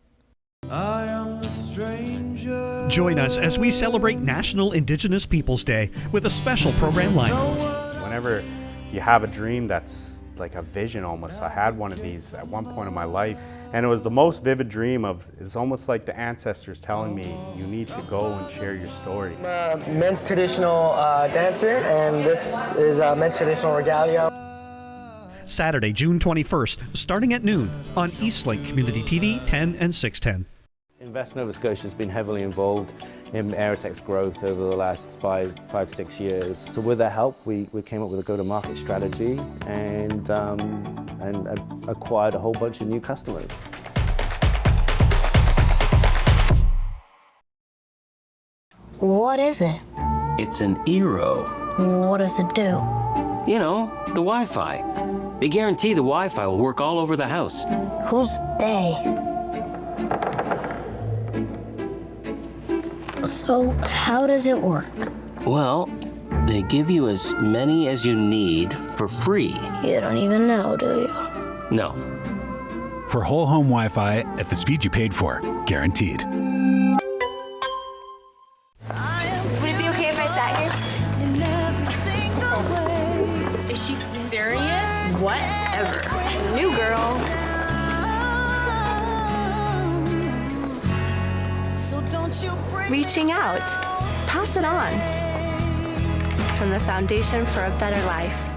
I am the stranger. Join us as we celebrate National Indigenous Peoples Day with a special program lineup. Whenever you have a dream that's like a vision almost, I had one of these at one point in my life. And it was the most vivid dream of, it's almost like the ancestors telling me, you need to go and share your story. I'm a men's traditional dancer, and this is men's traditional regalia. Saturday, June 21st, starting at noon on Eastlink Community TV 10 and 610. Invest Nova Scotia has been heavily involved in Aerotech's growth over the last 5-6 years. So with their help, we came up with a go-to-market strategy and acquired a whole bunch of new customers. What is it? It's an Eero. What does it do? You know, the Wi-Fi. They guarantee the Wi-Fi will work all over the house. Who's they? So, how does it work? Well, they give you as many as you need for free. You don't even know, do you? No. For whole home Wi-Fi at the speed you paid for, guaranteed. Would it be okay if I sat here? Is she serious? Whatever. New girl. Reaching out. Pass it on. From the Foundation for a Better Life.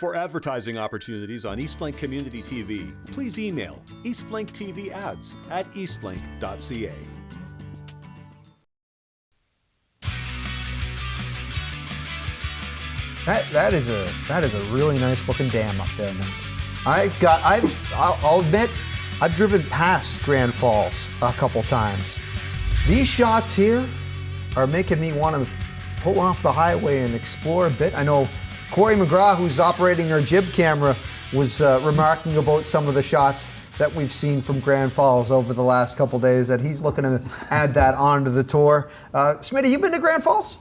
For advertising opportunities on Eastlink Community TV, please email eastlinkTVads@eastlink.ca. That is a really nice looking dam up there, man. I'll admit, I've driven past Grand Falls a couple times. These shots here are making me want to pull off the highway and explore a bit. I know Corey McGraw, who's operating our jib camera, was remarking about some of the shots that we've seen from Grand Falls over the last couple days, that he's looking to add that onto the tour. Smitty, you been to Grand Falls?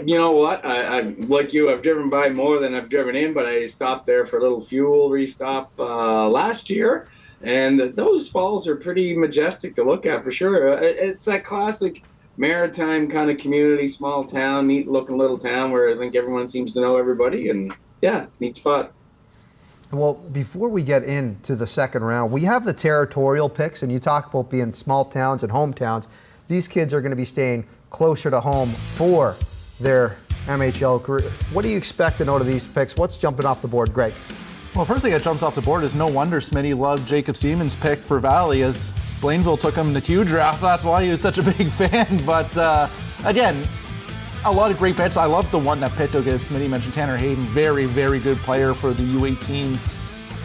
You know what? I've like you. I've driven by more than I've driven in, but I stopped there for a little fuel restop last year, and those falls are pretty majestic to look at for sure. It's that classic maritime kind of community, small town, neat looking little town where I think everyone seems to know everybody, and yeah, neat spot. Well, before we get into the second round, we have the territorial picks, and you talk about being small towns and hometowns. These kids are going to be staying closer to home for their MHL career. What do you expect to know to these picks? What's jumping off the board, Greg? Well, first thing that jumps off the board is no wonder Smitty loved Jacob Seaman's pick for Valley, as Blainville took him in the Q draft. That's why he was such a big fan. But again, a lot of great bets. I love the one that Pictou gets. Smitty mentioned Tanner Hayden, very, very good player for the U18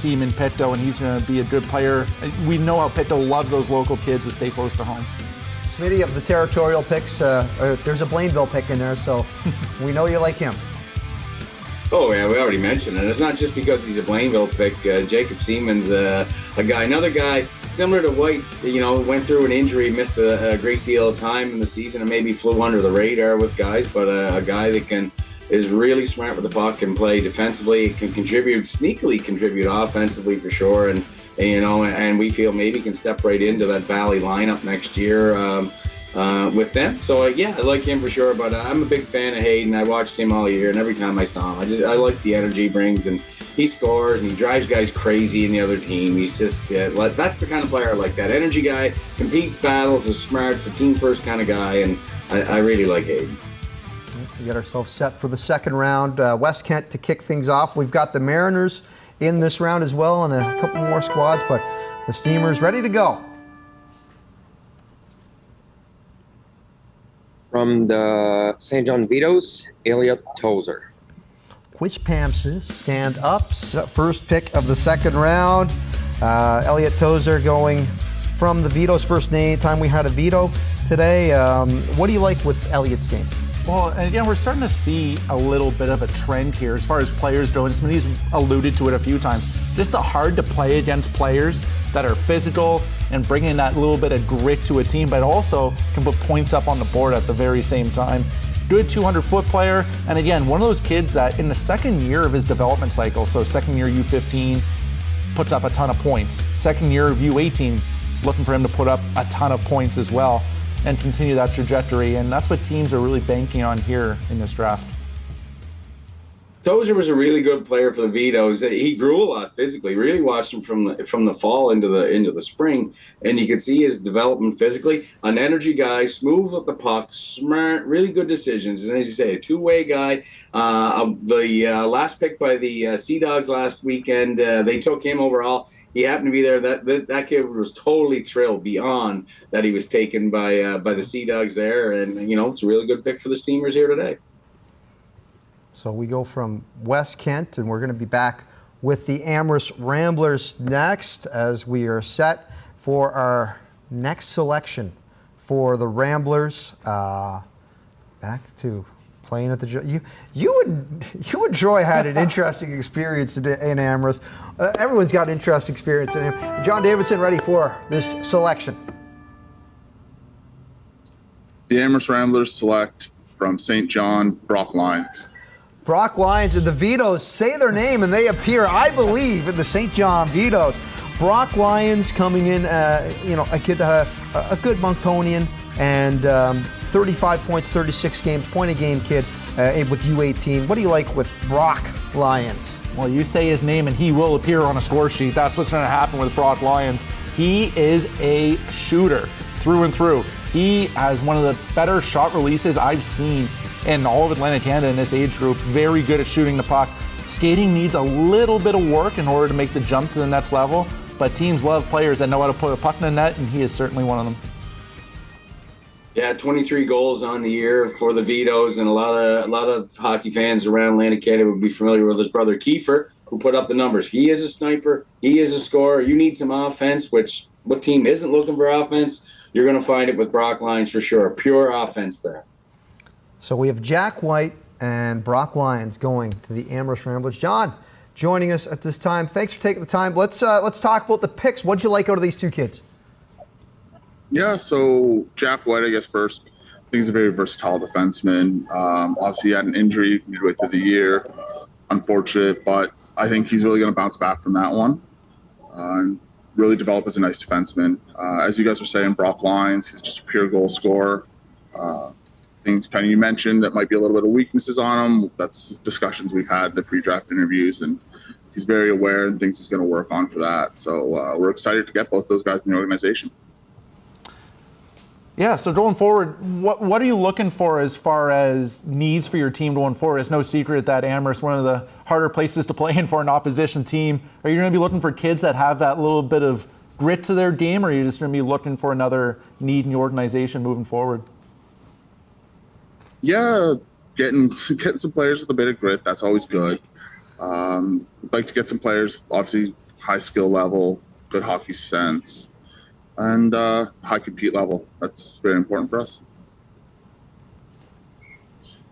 team in Pictou, and he's going to be a good player. We know how Pictou loves those local kids to stay close to home. Smitty, of the territorial picks, there's a Blainville pick in there, so we know you like him. Oh yeah, we already mentioned it. It's not just because he's a Blainville pick. Jacob Seaman's another guy similar to White. You know, went through an injury, missed a great deal of time in the season, and maybe flew under the radar with guys. But a guy that is really smart with the puck, can play defensively, can sneakily contribute offensively for sure, and we feel maybe can step right into that Valley lineup next year with them. So yeah, I like him for sure, but I'm a big fan of Hayden. I watched him all year, and every time I saw him, I like the energy he brings, and he scores and he drives guys crazy in the other team. He's just that's the kind of player I like. That energy guy, competes, battles, is smart, is a team first kind of guy, and I really like Hayden. We get ourselves set for the second round. West Kent to kick things off. We've got the Mariners in this round as well, and a couple more squads, but the Steamers ready to go. From the St. John Vito's, Elliot Tozer. Which Pamses stand up? First pick of the second round. Elliot Tozer going from the Vito's, first time we had a Vito today. What do you like with Elliot's game? Well, and again, we're starting to see a little bit of a trend here as far as players go, and Smitty's alluded to it a few times. Just the hard to play against players that are physical and bringing that little bit of grit to a team, but also can put points up on the board at the very same time. Good 200-foot player, and again, one of those kids that in the second year of his development cycle, so second year U15, puts up a ton of points. Second year of U18, looking for him to put up a ton of points as well and continue that trajectory, and that's what teams are really banking on here in this draft. Tozer was a really good player for the Vito's. He grew a lot physically. Really watched him from the fall into the spring, and you could see his development physically. An energy guy, smooth with the puck, smart, really good decisions, and as you say, a two-way guy. The last pick by the Sea Dogs last weekend, they took him overall. He happened to be there. That kid was totally thrilled beyond that he was taken by the Sea Dogs there, and it's a really good pick for the Steamers here today. So we go from West Kent, and we're going to be back with the Amherst Ramblers next as we are set for our next selection for the Ramblers. Back to playing at the you and Troy had an interesting experience in Amherst. Everyone's got an interesting experience in him. John Davidson, ready for this selection? The Amherst Ramblers select from St. John, Brock Lions. Brock Lions and the Vitoes say their name and they appear, I believe, in the St. John Vitoes. Brock Lions coming in, a kid, a good Monktonian, and 35 points, 36 games, point-a-game kid with U18. What do you like with Brock Lions? Well, you say his name and he will appear on a score sheet. That's what's going to happen with Brock Lions. He is a shooter through and through. He has one of the better shot releases I've seen in all of Atlantic Canada in this age group. Very good at shooting the puck. Skating needs a little bit of work in order to make the jump to the next level, but teams love players that know how to put a puck in the net, and he is certainly one of them. Yeah, 23 goals on the year for the Vitoes, and a lot of hockey fans around Atlantic Canada would be familiar with his brother Kiefer, who put up the numbers. He is a sniper. He is a scorer. You need some offense, which what team isn't looking for offense? You're going to find it with Brock Lions for sure. Pure offense there. So we have Jack White and Brock Lions going to the Amherst Ramblers. John, joining us at this time. Thanks for taking the time. Let's talk about the picks. What'd you like out of these two kids? Yeah, so Jack White, I guess first. I think he's a very versatile defenseman. Obviously, he had an injury midway through the year. Unfortunate, but I think he's really going to bounce back from that one. And really develop as a nice defenseman. As you guys were saying, Brock Lions, he's just a pure goal scorer. Things kind of you mentioned that might be a little bit of weaknesses on him. That's discussions we've had in the pre-draft interviews, and he's very aware and thinks he's going to work on for that. So we're excited to get both those guys in the organization. Yeah, so going forward, what are you looking for as far as needs for your team going forward? It's no secret that Amherst, one of the harder places to play in for an opposition team. Are you going to be looking for kids that have that little bit of grit to their game, or are you just going to be looking for another need in the organization moving forward? Yeah, getting some players with a bit of grit, that's always good. We'd like to get some players, obviously, high skill level, good hockey sense, and high compete level. That's very important for us.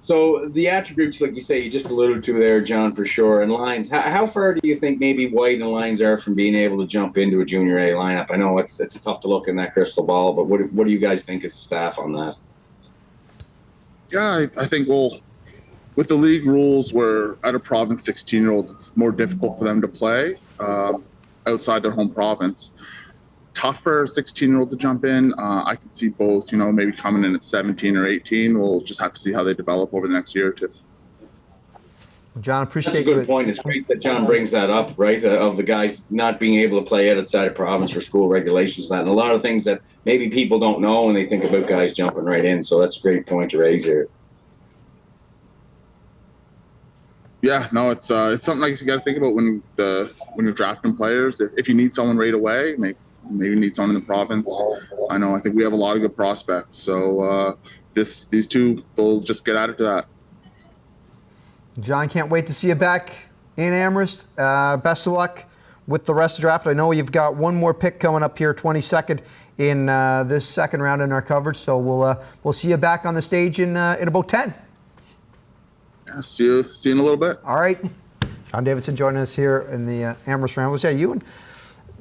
So the attributes, like you say, you just alluded to there, John, for sure, and Lions. How far do you think maybe White and Lions are from being able to jump into a junior A lineup? I know it's tough to look in that crystal ball, but what do you guys think as a staff on that? Yeah, I think, well, with the league rules where out of province 16-year-olds, it's more difficult for them to play outside their home province. Tough for a 16-year-old to jump in. I could see both, maybe coming in at 17 or 18. We'll just have to see how they develop over the next year or two. John, appreciate That's a good point. It's great that John brings that up, right, of the guys not being able to play outside of province for school regulations. And a lot of things that maybe people don't know when they think about guys jumping right in. So that's a great point to raise here. Yeah, no, it's something I guess you got to think about when you're drafting players. If you need someone right away, maybe need someone in the province. I think we have a lot of good prospects. So these two, they'll just get added to that. John, can't wait to see you back in Amherst. Best of luck with the rest of the draft. I know you've got one more pick coming up here, 22nd in this second round in our coverage. So we'll see you back on the stage in about 10. Yeah, see you in a little bit. All right. John Davidson joining us here in the Amherst Ramblers. Yeah, you and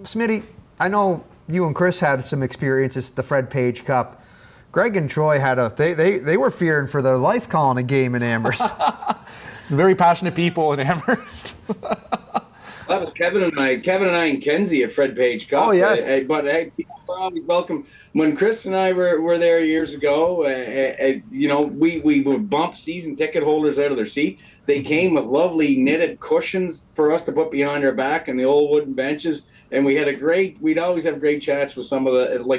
Smitty, I know you and Chris had some experiences at the Fred Page Cup. Greg and Troy had they were fearing for their life calling a game in Amherst. Some very passionate people in Amherst. That was Kevin and I and Kenzie at Fred Page Cup. Oh, yes. But people are always welcome. When Chris and I were there years ago, we would bump season ticket holders out of their seat. They came with lovely knitted cushions for us to put behind our back and the old wooden benches. And we'd always have great chats with some of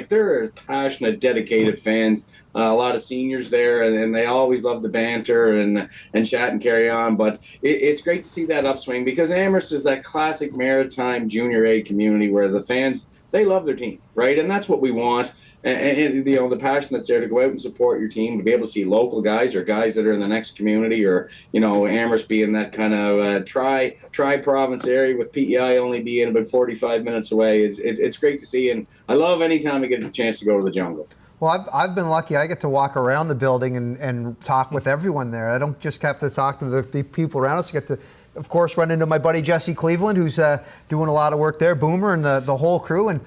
they're passionate, dedicated fans. A lot of seniors there, and they always love the banter and chat and carry on. But it's great to see that upswing because Amherst is that classic maritime junior A community where the fans, they love their team, right? And that's what we want. And the passion that's there to go out and support your team, to be able to see local guys or guys that are in the next community, or Amherst being that kind of tri-province area with PEI only being about 45 minutes away. It's great to see, and I love any time I get a chance to go to the jungle. Well, I've been lucky. I get to walk around the building and talk with everyone there. I don't just have to talk to the people around us. I get to, of course, run into my buddy Jesse Cleveland, who's doing a lot of work there, Boomer, and the whole crew. And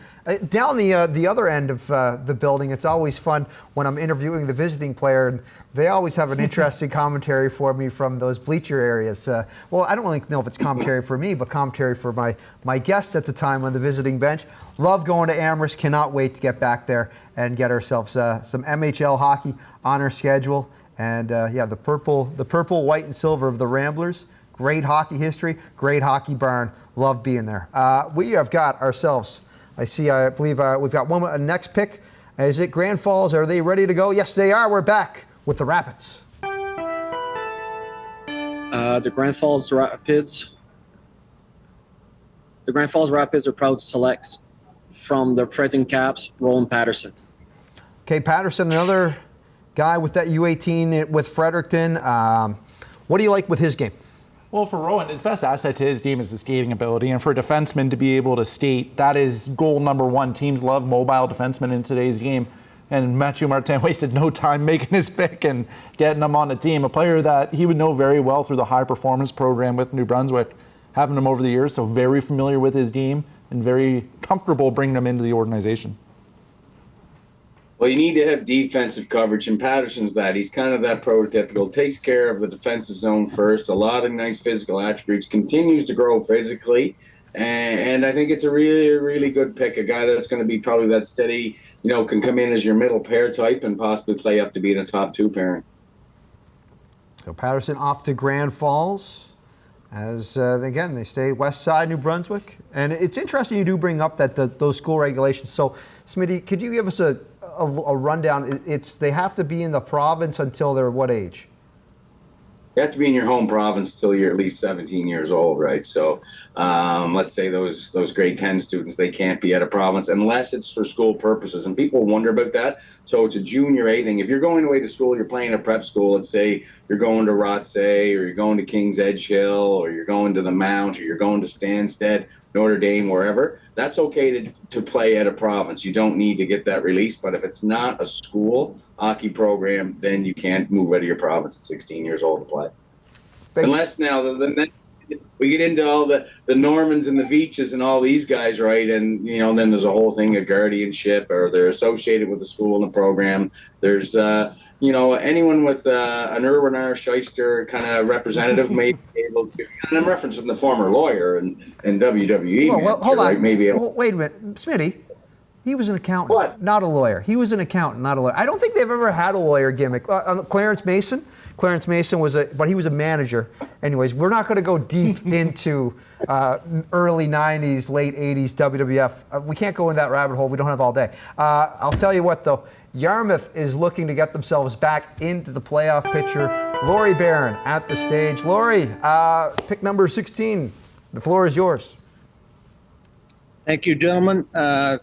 down the other end of the building, it's always fun when I'm interviewing the visiting player. And they always have an interesting commentary for me from those bleacher areas. Well, I don't really know if it's commentary for me, but commentary for my guests at the time on the visiting bench. Love going to Amherst. Cannot wait to get back there and get ourselves some MHL hockey on our schedule. And the purple, white, and silver of the Ramblers. Great hockey history, great hockey barn. Love being there. We have got ourselves, I believe we've got one next pick. Is it Grand Falls? Are they ready to go? Yes, they are. We're back with the Rapids. The Grand Falls Rapids. The Grand Falls Rapids are proud to select from the Fredericton Caps, Roland Patterson. Okay, Patterson, another guy with that U18 with Fredericton. What do you like with his game? Well, for Rowan, his best asset to his game is the skating ability. And for a defenseman to be able to skate, that is goal number one. Teams love mobile defensemen in today's game. And Mathieu Martin wasted no time making his pick and getting him on the team. A player that he would know very well through the high performance program with New Brunswick, having him over the years, so very familiar with his game and very comfortable bringing him into the organization. Well, you need to have defensive coverage, and Patterson's that. He's kind of that prototypical, takes care of the defensive zone first, a lot of nice physical attributes, continues to grow physically, and I think it's a really, really good pick, a guy that's going to be probably that steady, can come in as your middle pair type and possibly play up to being a top two pairing. So Patterson off to Grand Falls. As, again, they stay west side New Brunswick. And it's interesting you do bring up that those school regulations. So, Smitty, could you give us a rundown? They have to be in the province until they're what age? You have to be in your home province till you're at least 17 years old, right? So let's say those grade 10 students, they can't be at a province unless it's for school purposes. And people wonder about that. So it's a junior A thing. If you're going away to school, you're playing a prep school, let's say you're going to Rothsay or you're going to King's Edge Hill or you're going to the Mount or you're going to Stansted, Notre Dame, wherever, that's okay to play at a province. You don't need to get that release. But if it's not a school hockey program, then you can't move out of your province at 16 years old to play. Unless now we get into all the Normans and the Veaches and all these guys, right? And, then there's a whole thing of guardianship or they're associated with the school and the program. There's, anyone with an Irwin R. Shyster kind of representative may be able to, and I'm referencing the former lawyer and WWE. Well, hold on. Right? Maybe wait a minute. Smitty, he was an accountant, not a lawyer. He was an accountant, not a lawyer. I don't think they've ever had a lawyer gimmick. Clarence Mason was but he was a manager. Anyways, we're not going to go deep into early 90s, late 80s WWF. We can't go in that rabbit hole. We don't have all day. I'll tell you what, though. Yarmouth is looking to get themselves back into the playoff picture. Laurie Barron at the stage. Laurie, pick number 16. The floor is yours. Thank you, gentlemen.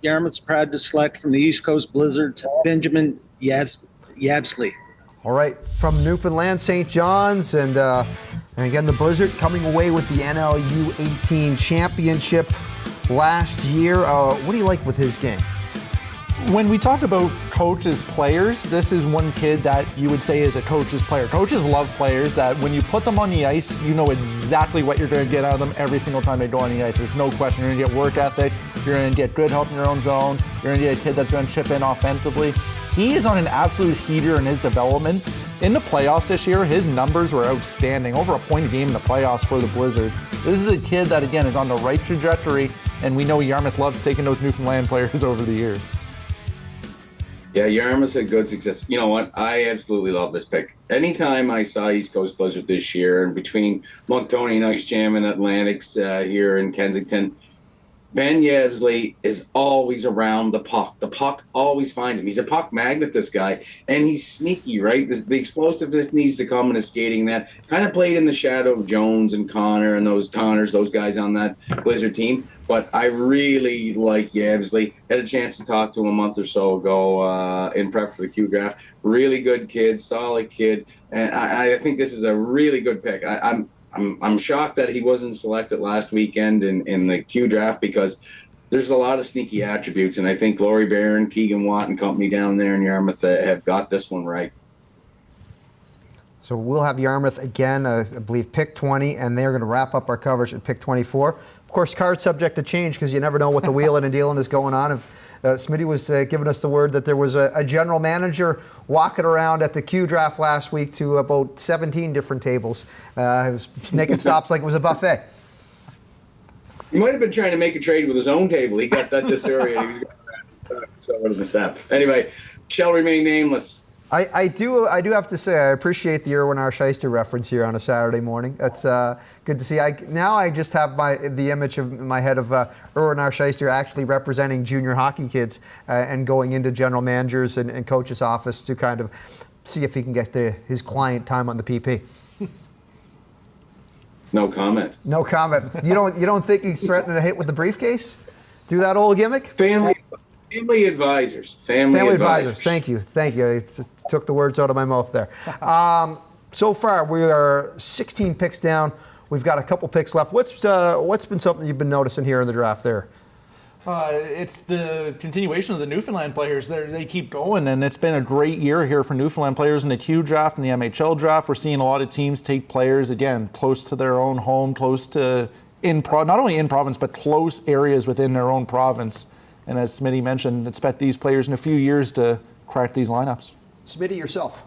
Yarmouth's proud to select from the East Coast Blizzard, Benjamin Yabsley. All right, from Newfoundland, St. John's, and again, the Blizzard coming away with the NLU 18 championship last year. What do you like with his game? When we talk about coaches' players, this is one kid that you would say is a coach's player. Coaches love players that when you put them on the ice, you know exactly what you're going to get out of them every single time they go on the ice. There's no question. You're going to get work ethic. You're going to get good help in your own zone. You're going to get a kid that's going to chip in offensively. He is on an absolute heater in his development. In the playoffs this year, his numbers were outstanding. Over a point a game in the playoffs for the Blizzard. This is a kid that, again, is on the right trajectory, and we know Yarmouth loves taking those Newfoundland players over the years. Yeah, Yarmouth's had good success. You know what? I absolutely love this pick. Anytime I saw East Coast Blizzard this year, and between Moncton and Ice Jam and Atlantics here in Kensington, Ben Yabsley is always around the puck. The puck always finds him. He's a puck magnet, this guy, and he's sneaky, right? The explosiveness needs to come in his skating. That kind of played in the shadow of Jones and Connor and those Tonners, those guys on that Blizzard team. But I really like Yabsley. Had a chance to talk to him a month or so ago in prep for the Q Draft. Really good kid, solid kid, and I think this is a really good pick. I'm shocked that he wasn't selected last weekend in the Q Draft because there's a lot of sneaky attributes, and I think Laurie Barron, Keegan Watt, and company down there in Yarmouth have got this one right. So we'll have Yarmouth again, I believe, pick 20, and they're going to wrap up our coverage at pick 24. Of course, card subject to change because you never know what the wheeling and dealing is going on. If Smitty was giving us the word that there was a general manager walking around at the Q draft last week to about 17 different tables. He was making stops like it was a buffet. He might have been trying to make a trade with his own table. He got that this area. He was going to the step. Anyway, shall remain nameless. I do have to say I appreciate the Erwin R. Scheister reference here on a Saturday morning. That's good to see. Now I just have the image in my head of Erwin R. Scheister actually representing junior hockey kids and going into general managers and coach's office to kind of see if he can get his client time on the PP. No comment. No comment. You don't think he's threatening to hit with the briefcase? Do that old gimmick? Family advisors. Family advisors. Thank you. It took the words out of my mouth there. So far, we are 16 picks down. We've got a couple picks left. What's been something you've been noticing here in the draft there? It's the continuation of the Newfoundland players. They keep going, and it's been a great year here for Newfoundland players in the Q draft and the MHL draft. We're seeing a lot of teams take players, again, close to their own home, close to not only in province, but close areas within their own province. And as Smitty mentioned, expect these players in a few years to crack these lineups. Smitty, yourself.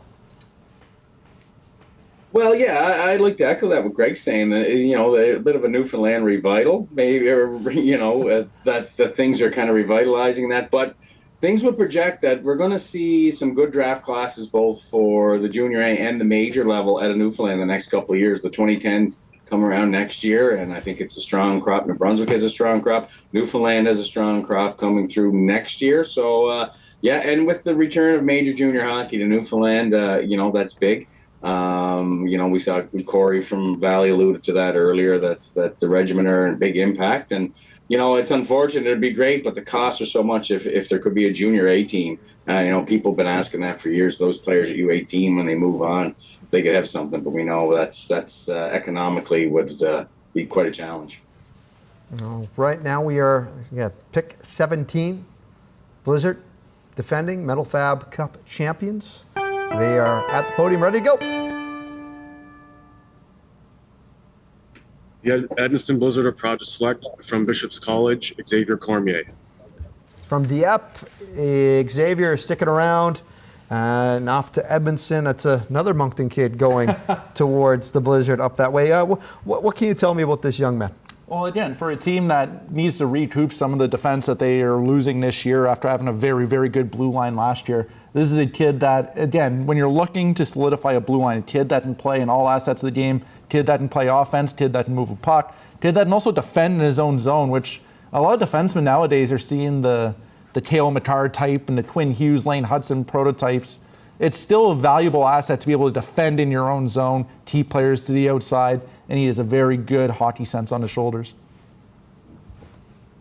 Well, yeah, I'd like to echo that what Greg's saying, that, a bit of a Newfoundland revival, maybe, or, that things are kind of revitalizing that. But things would project that we're going to see some good draft classes both for the junior A and the major level at a Newfoundland the next couple of years. The 2010s come around next year, and I think it's a strong crop. New Brunswick has a strong crop. Newfoundland has a strong crop coming through next year. So, and with the return of major junior hockey to Newfoundland, that's big. We saw Corey from Valley alluded to that earlier, that the regiment are a big impact. And, it's unfortunate. It'd be great, but the costs are so much if there could be a junior A team. People have been asking that for years. Those players at U18, when they move on, they could have something. But we know that's economically would be quite a challenge. Right now we are pick 17, Blizzard, defending Metal Fab Cup champions. They are at the podium, ready to go. The Edmundston Blizzard are proud to select from Bishop's College, Xavier Cormier. From Dieppe, Xavier is sticking around. And off to Edmundston. That's another Moncton kid going towards the Blizzard up that way. What can you tell me about this young man? Well, again, for a team that needs to recoup some of the defense that they are losing this year after having a very, very good blue line last year, this is a kid that, again, when you're looking to solidify a blue line, a kid that can play in all assets of the game, kid that can play offense, kid that can move a puck, kid that can also defend in his own zone, which a lot of defensemen nowadays are seeing the Cale Makar type and the Quinn Hughes, Lane Hudson prototypes. It's still a valuable asset to be able to defend in your own zone, keep players to the outside, and he has a very good hockey sense on his shoulders.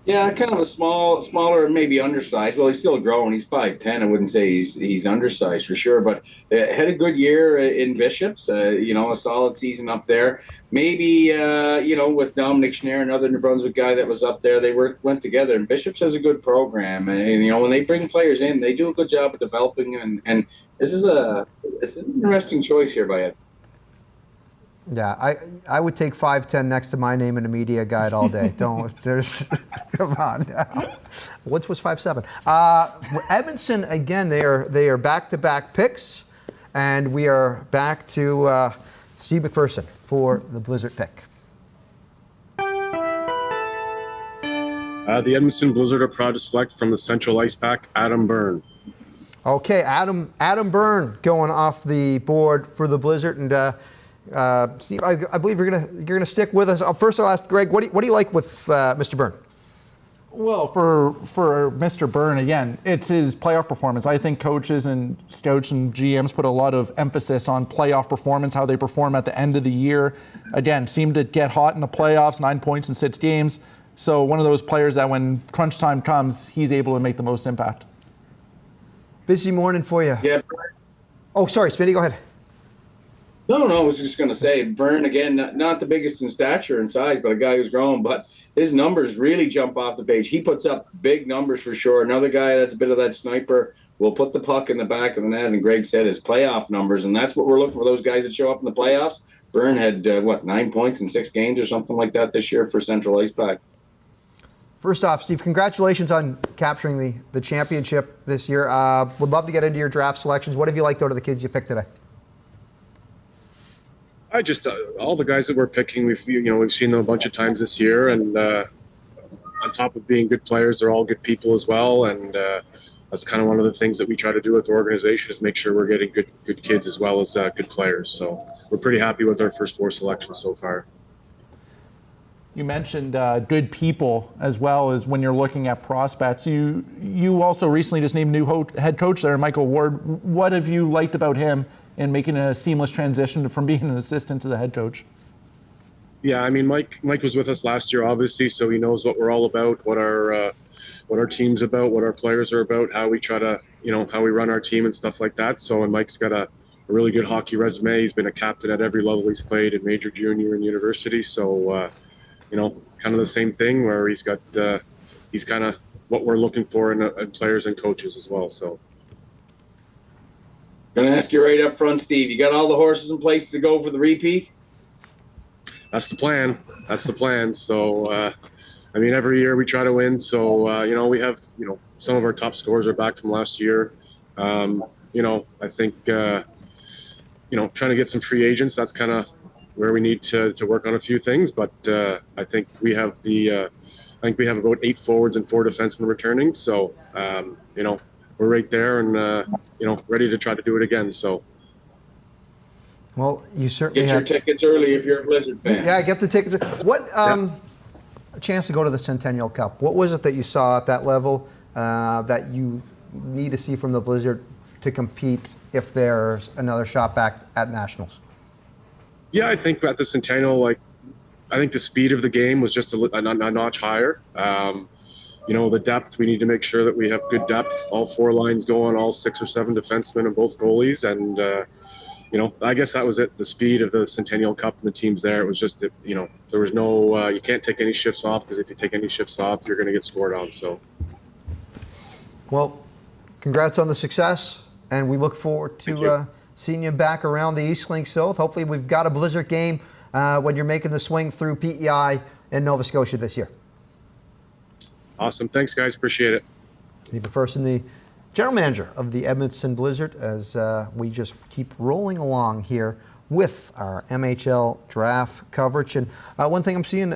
Yeah, kind of a smaller, maybe undersized. Well, he's still growing. He's 5'10". I wouldn't say he's undersized for sure, but had a good year in Bishops. A solid season up there. Maybe with Dominic Schneer, another New Brunswick guy that was up there, they went together. And Bishops has a good program, and when they bring players in, they do a good job of developing. And this is it's an interesting choice here by Ed. Yeah, I would take 5'10" next to my name in a media guide all day. Come on now. Woods was 5'7". Edmundston, again, they are back-to-back picks, and we are back to Steve McPherson for the Blizzard pick. The Edmundston Blizzard are proud to select from the Central Ice Pack, Adam Byrne. Okay, Adam Byrne going off the board for the Blizzard, and Steve, I believe you're gonna stick with us. First, I'll ask Greg, what do you like with Mr. Byrne? Well, for Mr. Byrne, again, it's his playoff performance. I think coaches and scouts and GMs put a lot of emphasis on playoff performance, how they perform at the end of the year. Again, seem to get hot in the playoffs, 9 points in 6 games. So one of those players that when crunch time comes, he's able to make the most impact. Busy morning for you. Yeah. Oh, sorry, Smitty, go ahead. No, I was just going to say, Byrne, again, not the biggest in stature and size, but a guy who's grown, but his numbers really jump off the page. He puts up big numbers for sure. Another guy that's a bit of that sniper will put the puck in the back of the net, and Greg said his playoff numbers, and that's what we're looking for, those guys that show up in the playoffs. Byrne had, 9 points in 6 games or something like that this year for Central Ice Pack. First off, Steve, congratulations on capturing the championship this year. Would love to get into your draft selections. What have you liked out of the kids you picked today? I just all the guys that we're picking, we've seen them a bunch of times this year, and on top of being good players, they're all good people as well, and that's kind of one of the things that we try to do with the organization is make sure we're getting good kids as well as good players. So we're pretty happy with our first 4 selections so far. You mentioned good people as well as when you're looking at prospects. You also recently just named new head coach there, Michael Ward. What have you liked about him in making a seamless transition from being an assistant to the head coach? Yeah, I mean, Mike was with us last year, obviously, so he knows what we're all about, what our team's about, what our players are about, how we try to, how we run our team and stuff like that. So, and Mike's got a really good hockey resume. He's been a captain at every level he's played in major, junior, and university. So, kind of the same thing where he's got, he's kind of what we're looking for in players and coaches as well. So. Going to ask you right up front, Steve, you got all the horses in place to go for the repeat? That's the plan. So, I mean, every year we try to win. So, we have, some of our top scorers are back from last year. I think, trying to get some free agents, that's kind of where we need to work on a few things. But I think we have about 8 forwards and 4 defensemen returning. So, we're right there and, ready to try to do it again. So. Well, you certainly get your tickets early if you're a Blizzard fan. Yeah, get the tickets. What a chance to go to the Centennial Cup. What was it that you saw at that level that you need to see from the Blizzard to compete if there's another shot back at Nationals? Yeah, I think at the Centennial, I think the speed of the game was just a notch higher. The depth, we need to make sure that we have good depth, all 4 lines going, all 6 or 7 defensemen and both goalies. And, I guess that was it, the speed of the Centennial Cup and the teams there. It was just, there was no, you can't take any shifts off because if you take any shifts off, you're going to get scored on. So. Well, congrats on the success, and we look forward to seeing you back around the East Link South. Hopefully we've got a Blizzard game when you're making the swing through PEI in Nova Scotia this year. Awesome. Thanks, guys. Appreciate it. Steve McPherson, the general manager of the Edmundston Blizzard, as we just keep rolling along here with our MHL draft coverage. And one thing I'm seeing,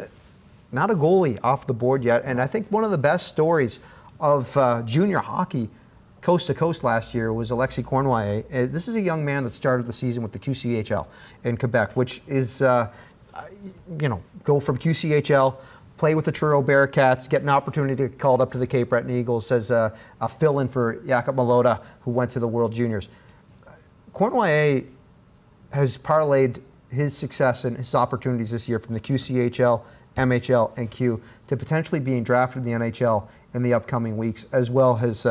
not a goalie off the board yet, and I think one of the best stories of junior hockey coast to coast last year was Alexis Cournoyer. This is a young man that started the season with the QCHL in Quebec, which is, go from QCHL, play with the Truro Bearcats, get an opportunity to get called up to the Cape Breton Eagles as a fill-in for Jakob Malota, who went to the World Juniors. Cournoyer has parlayed his success and his opportunities this year from the QCHL, MHL, and Q to potentially being drafted in the NHL in the upcoming weeks, as well as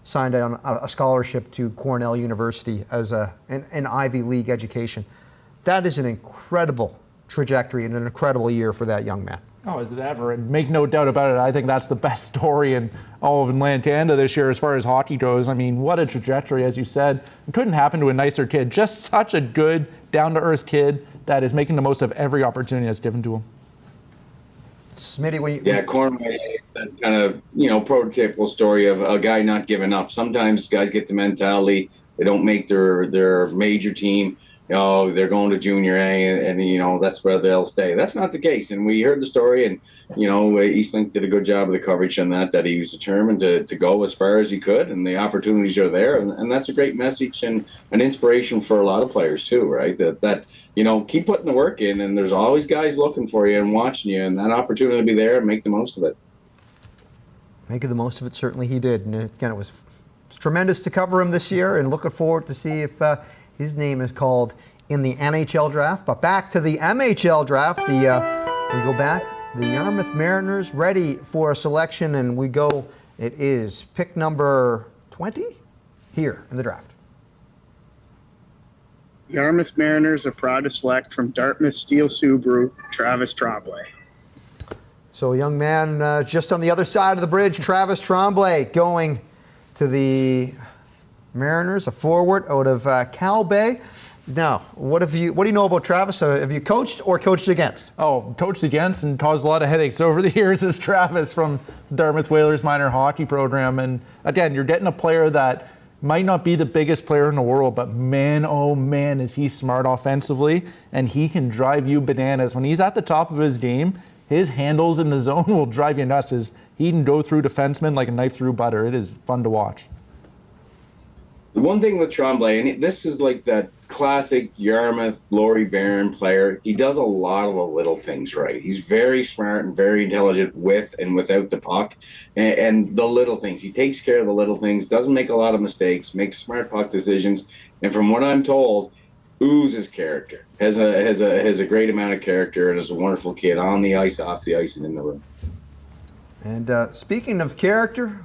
signed on a scholarship to Cornell University as an Ivy League education. That is an incredible trajectory and an incredible year for that young man. Oh, is it ever? And make no doubt about it, I think that's the best story in all of Atlanta this year as far as hockey goes. I mean, what a trajectory, as you said. It couldn't happen to a nicer kid. Just such a good, down-to-earth kid that is making the most of every opportunity that's given to him. Smitty, when you... Yeah, Cournoyer is that kind of, prototypical story of a guy not giving up. Sometimes guys get the mentality, they don't make their major team. They're going to junior A and that's where they'll stay. That's not the case. And we heard the story and, Eastlink did a good job of the coverage on that he was determined to go as far as he could and the opportunities are there. And that's a great message and an inspiration for a lot of players too, right? That keep putting the work in and there's always guys looking for you and watching you and that opportunity to be there and make the most of it. Making the most of it, certainly he did. And again, it was tremendous to cover him this year and looking forward to see if his name is called in the NHL draft. But back to the MHL draft. We go back. The Yarmouth Mariners ready for a selection, and we go. It is pick number 20 here in the draft. Yarmouth Mariners are proud to select from Dartmouth Steel Subaru, Travis Tremblay. So a young man just on the other side of the bridge, Travis Tremblay, going to the Mariners, a forward out of Cal Bay. Now, what do you know about Travis? Have you coached or coached against? Oh, coached against and caused a lot of headaches over the years as Travis from Dartmouth Whalers minor hockey program. And again, you're getting a player that might not be the biggest player in the world, but man, oh man, is he smart offensively, and he can drive you bananas. When he's at the top of his game, his handles in the zone will drive you nuts. He can go through defensemen like a knife through butter. It is fun to watch. The one thing with Tremblay, and this is like that classic Yarmouth Laurie Barron player, he does a lot of the little things right. He's very smart and very intelligent with and without the puck, and the little things. He takes care of the little things, doesn't make a lot of mistakes, makes smart puck decisions, and from what I'm told, oozes character. Has a great amount of character, and is a wonderful kid on the ice, off the ice, and in the room. And speaking of character,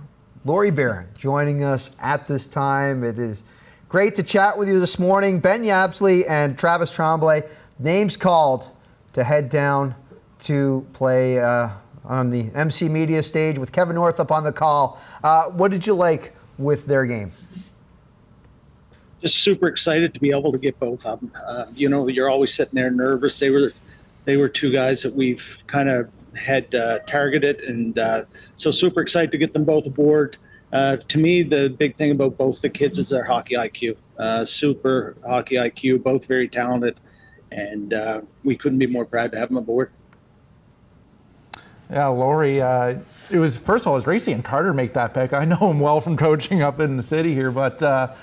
Laurie Barron joining us at this time. It is great to chat with you this morning. Ben Yabsley and Travis Tremblay, names called to head down to play on the MC Media stage with Kevin Northup on the call. What did you like with their game? Just super excited to be able to get both of them. You're always sitting there nervous. They were two guys that we've kind of had targeted, and so super excited to get them both aboard. To me, the big thing about both the kids is their hockey IQ. Super hockey IQ, both very talented, and we couldn't be more proud to have them aboard. Yeah, Laurie, it was great seeing Carter make that pick. I know him well from coaching up in the city here, but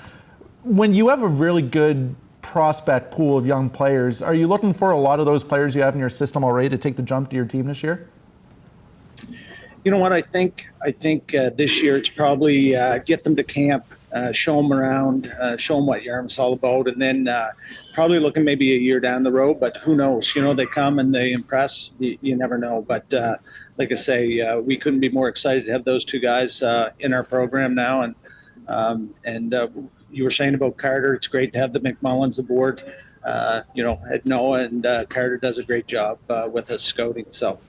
when you have a really good prospect pool of young players, are you looking for a lot of those players you have in your system already to take the jump to your team this year? You know what, I think this year it's probably get them to camp, show them around, show them what Yarmouth's all about, and then probably looking maybe a year down the road, but who knows? They come and they impress. You never know. But like I say, we couldn't be more excited to have those two guys in our program now. And you were saying about Carter, it's great to have the McMullins aboard. At Noah, and Carter does a great job with us scouting. So,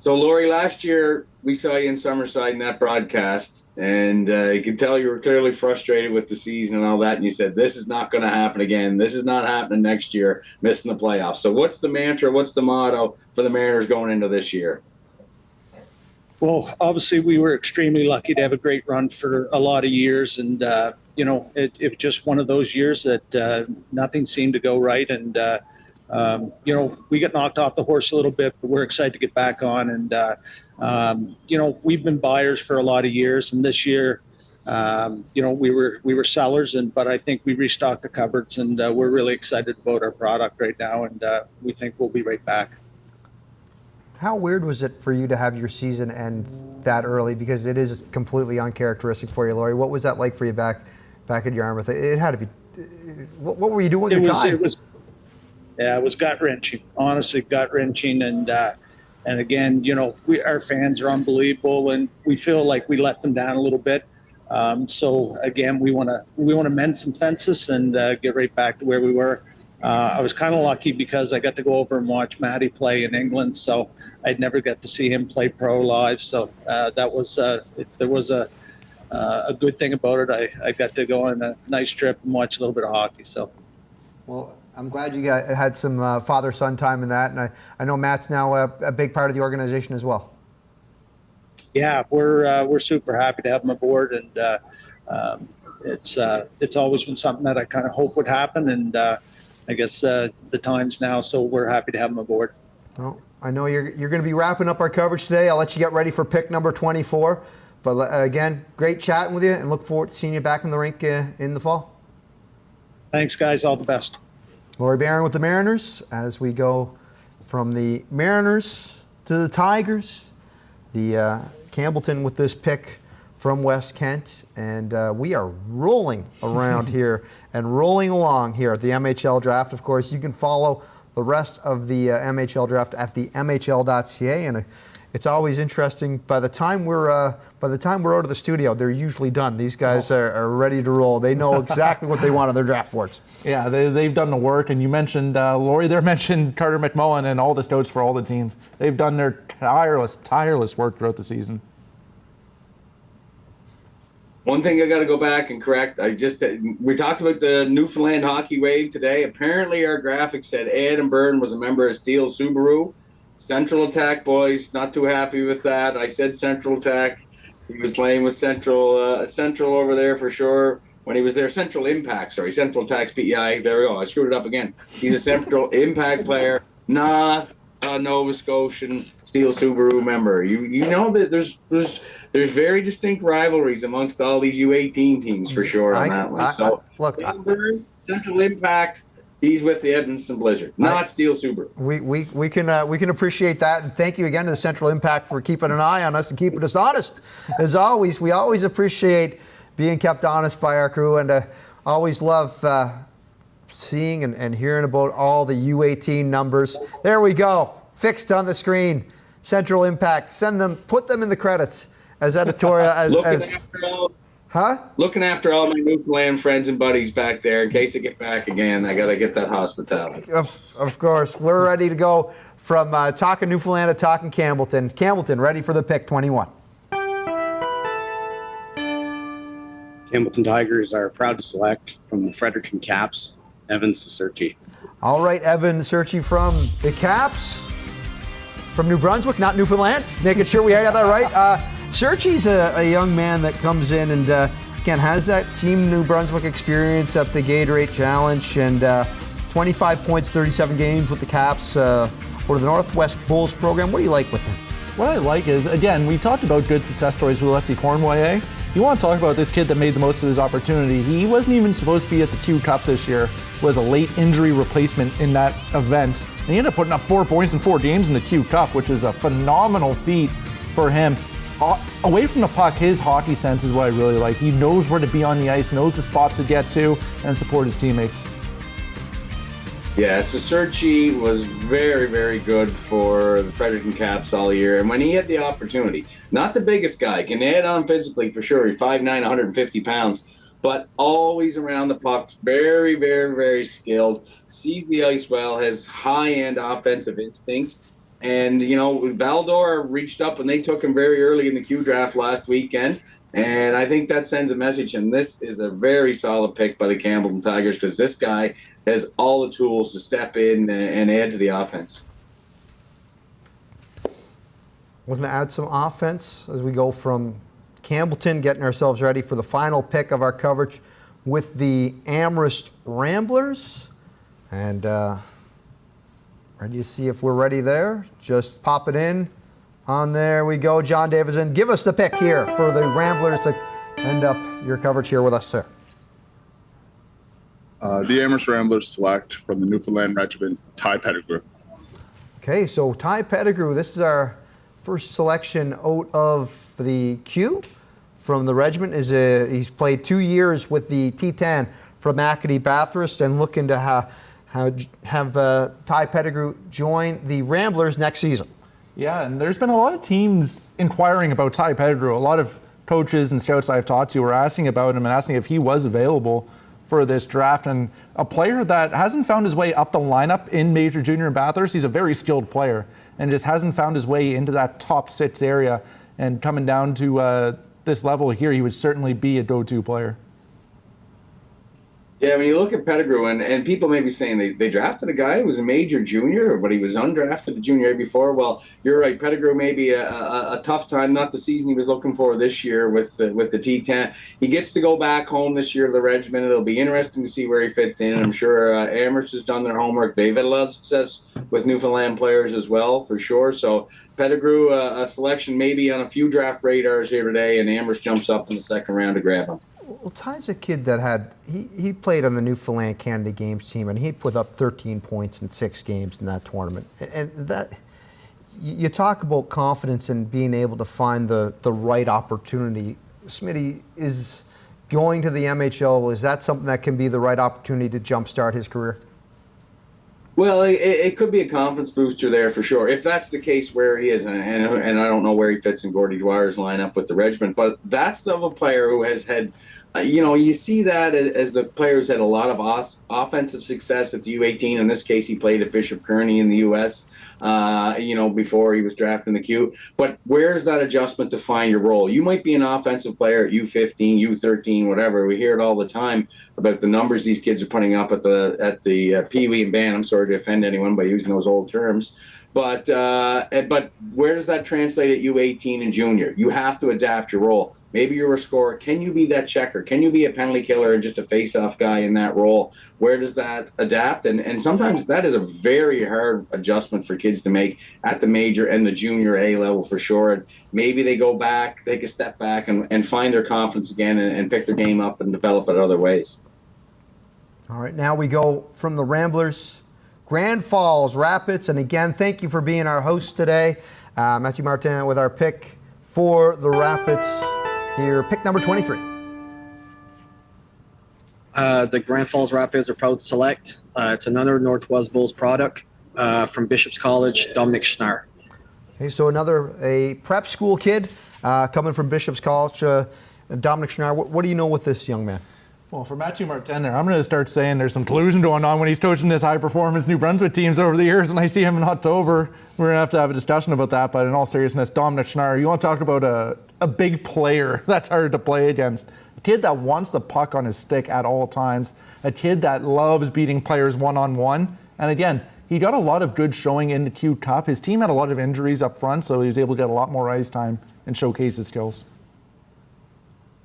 Laurie, last year we saw you in Summerside in that broadcast, and you could tell you were clearly frustrated with the season and all that, and you said, this is not going to happen again. This is not happening next year, missing the playoffs. So what's the mantra, what's the motto for the Mariners going into this year? Well, obviously we were extremely lucky to have a great run for a lot of years, and it was just one of those years that nothing seemed to go right, and we got knocked off the horse a little bit, but we're excited to get back on. And we've been buyers for a lot of years, and this year, we were sellers, but I think we restocked the cupboards, and we're really excited about our product right now, and we think we'll be right back. How weird was it for you to have your season end that early? Because it is completely uncharacteristic for you, Laurie. What was that like for you back at Yarmouth? It had to be. What were you doing with your time? It was gut-wrenching, honestly gut-wrenching, and again, our fans are unbelievable, and we feel like we let them down a little bit. So again, we want to mend some fences and get right back to where we were. I was kind of lucky because I got to go over and watch Matty play in England, so I'd never got to see him play pro live. So that was if there was a good thing about it, I got to go on a nice trip and watch a little bit of hockey. So, well, I'm glad you had some father-son time in that, and I know Matt's now a big part of the organization as well. Yeah, we're super happy to have him aboard, and it's always been something that I kind of hope would happen, and I guess the time's now, so we're happy to have him aboard. Well, I know you're going to be wrapping up our coverage today. I'll let you get ready for pick number 24. But again, great chatting with you, and look forward to seeing you back in the rink in the fall. Thanks, guys. All the best. Laurie Barron with the Mariners as we go from the Mariners to the Tigers. The Campbellton with this pick from West Kent, and we are rolling around here and rolling along here at the MHL Draft. Of course, you can follow the rest of the MHL Draft at the MHL.ca, and it's always interesting. By the time we're out of the studio, they're usually done. These guys are ready to roll. They know exactly what they want on their draft boards. Yeah, they've done the work. And you mentioned Lori there mentioned Carter McMullen and all the scouts for all the teams. They've done their tireless work throughout the season. One thing I got to go back and correct. We talked about the Newfoundland hockey wave today. Apparently, our graphic said Adam Byrne was a member of Steel Subaru. Central Attack boys, not too happy with that. I said Central Attack. He was playing with Central over there for sure. When he was there, Central Impact. Sorry, Central Attack's PEI. There we go. I screwed it up again. He's a Central Impact player, not a Nova Scotian Steel Subaru member. You know that there's very distinct rivalries amongst all these U18 teams for sure on that one. So Byrne, Central Impact, he's with the Edmundston Blizzard, not Steel Subaru. We can appreciate that, and thank you again to the Central Impact for keeping an eye on us and keeping us honest. As always, we always appreciate being kept honest by our crew, and always love seeing and hearing about all the U18 numbers. There we go, fixed on the screen. Central Impact, put them in the credits as editorial. Looking after all my Newfoundland friends and buddies back there in case I get back again. I got to get that hospitality. Of course, we're ready to go from talking Newfoundland to talking Campbellton. Campbellton ready for the pick 21. Campbellton Tigers are proud to select from the Fredericton Caps, Evan Searchy. All right, Evan Searchy from the Caps, from New Brunswick, not Newfoundland. Making sure we have that right. Searchy's a young man that comes in and, again, has that Team New Brunswick experience at the Gatorade Challenge, and 25 points, 37 games with the Caps or the Northwest Bulls program. What do you like with him? What I like is, again, we talked about good success stories with Alexis Cornway. You want to talk about this kid that made the most of his opportunity. He wasn't even supposed to be at the Q Cup this year. Was a late injury replacement in that event. And he ended up putting up 4 points in 4 games in the Q Cup, which is a phenomenal feat for him. Away from the puck, his hockey sense is what I really like. He knows where to be on the ice, knows the spots to get to, and support his teammates. Yeah, Searchy was very, very good for the Fredericton Caps all year. And when he had the opportunity, not the biggest guy, can add on physically for sure. He's 5'9", 150 pounds, but always around the puck. Very, very, very skilled. Sees the ice well, has high-end offensive instincts. And, you know, Valdor reached up and they took him very early in the Q draft last weekend. And I think that sends a message. And this is a very solid pick by the Campbellton Tigers because this guy has all the tools to step in and add to the offense. We're going to add some offense as we go from Campbellton, getting ourselves ready for the final pick of our coverage with the Amherst Ramblers. And ready to see if we're ready there. Just pop it in. On there we go, John Davison. Give us the pick here for the Ramblers to end up your coverage here with us, sir. The Amherst Ramblers select from the Newfoundland Regiment, Ty Pettigrew. Okay, so Ty Pettigrew, this is our first selection out of the Q from the regiment. He's played 2 years with the T10 from Acadie Bathurst and looking to have Ty Pettigrew join the Ramblers next season. Yeah, and there's been a lot of teams inquiring about Ty Pettigrew. A lot of coaches and scouts I've talked to were asking about him and asking if he was available for this draft. And a player that hasn't found his way up the lineup in Major Junior in Bathurst. He's a very skilled player and just hasn't found his way into that top 6 area. And coming down to this level here, he would certainly be a go-to player. Yeah, when you look at Pettigrew, and people may be saying they drafted a guy who was a major junior, but he was undrafted the junior year before. Well, you're right. Pettigrew may be a tough time, not the season he was looking for this year with the T10. He gets to go back home this year to the regiment. It'll be interesting to see where he fits in. And I'm sure Amherst has done their homework. They've had a lot of success with Newfoundland players as well, for sure. So Pettigrew, a selection maybe on a few draft radars here today, and Amherst jumps up in the second round to grab him. Well, Ty's a kid that he played on the Newfoundland Canada Games team, and he put up 13 points in 6 games in that tournament. And that, you talk about confidence and being able to find the right opportunity. Smitty, is going to the MHL, is that something that can be the right opportunity to jumpstart his career? Well, it could be a confidence booster there for sure. If that's the case where he is, and I don't know where he fits in Gordie Dwyer's lineup with the regiment, but that's of a player who has had, you see that as the player who's had a lot of offensive success at the U18. In this case, he played at Bishop Kearney in the U.S., before he was drafted in the Q. But where's that adjustment to find your role? You might be an offensive player at U15, U13, whatever. We hear it all the time about the numbers these kids are putting up at the Pee Wee and band. I'm sorry to offend anyone by using those old terms. But where does that translate at U18 and junior? You have to adapt your role. Maybe you're a scorer. Can you be that checker? Can you be a penalty killer and just a face-off guy in that role? Where does that adapt? And sometimes that is a very hard adjustment for kids to make at the major and the junior A level for sure. And maybe they go back, take a step back and find their confidence again and pick their game up and develop it other ways. All right, now we go from the Ramblers, Grand Falls Rapids, and again, thank you for being our host today. Matthew Martin with our pick for the Rapids here, pick number 23. The Grand Falls Rapids are proud to select. It's another Northwest Bulls product from Bishop's College, Dominic Schnarr. Okay, so a prep school kid coming from Bishop's College, Dominic Schnarr. What do you know with this young man? Well, for Matthew Martin there, I'm going to start saying there's some collusion going on when he's coaching this high-performance New Brunswick teams over the years. When I see him in October, we're going to have a discussion about that. But in all seriousness, Dominic Schnarr, you want to talk about a big player that's hard to play against. A kid that wants the puck on his stick at all times. A kid that loves beating players one-on-one. And again, he got a lot of good showing in the Q Cup. His team had a lot of injuries up front, so he was able to get a lot more ice time and showcase his skills.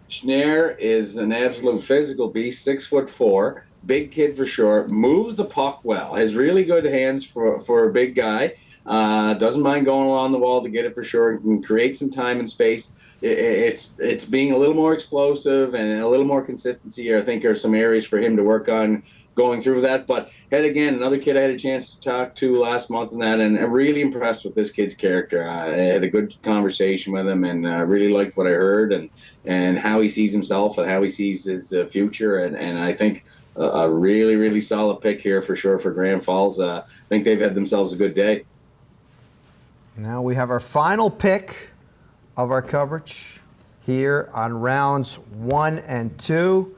Schnarr is an absolute physical beast, 6'4", big kid for sure, moves the puck well, has really good hands for a big guy, doesn't mind going along the wall to get it for sure, can create some time and space. It's being a little more explosive and a little more consistency, I think, are some areas for him to work on going through that. But again, another kid I had a chance to talk to last month on that, and I'm really impressed with this kid's character. I had a good conversation with him, and I really liked what I heard and how he sees himself and how he sees his future. And I think a really, really solid pick here for sure for Grand Falls. I think they've had themselves a good day. Now we have our final pick of our coverage here on rounds 1 and 2,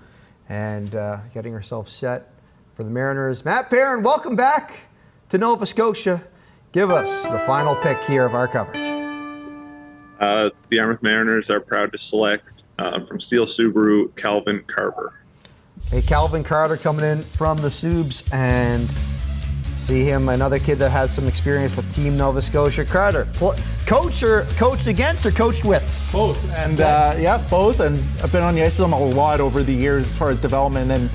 and getting ourselves set for the Mariners. Matt Perrin, welcome back to Nova Scotia. Give us the final pick here of our coverage. The Amherst Mariners are proud to select from Steel Subaru, Calvin Carter. Hey, Calvin Carter coming in from the Subs, and see him, another kid that has some experience with Team Nova Scotia. Carter, coached against or coached with? Both. And both. And I've been on the ice with him a lot over the years as far as development. And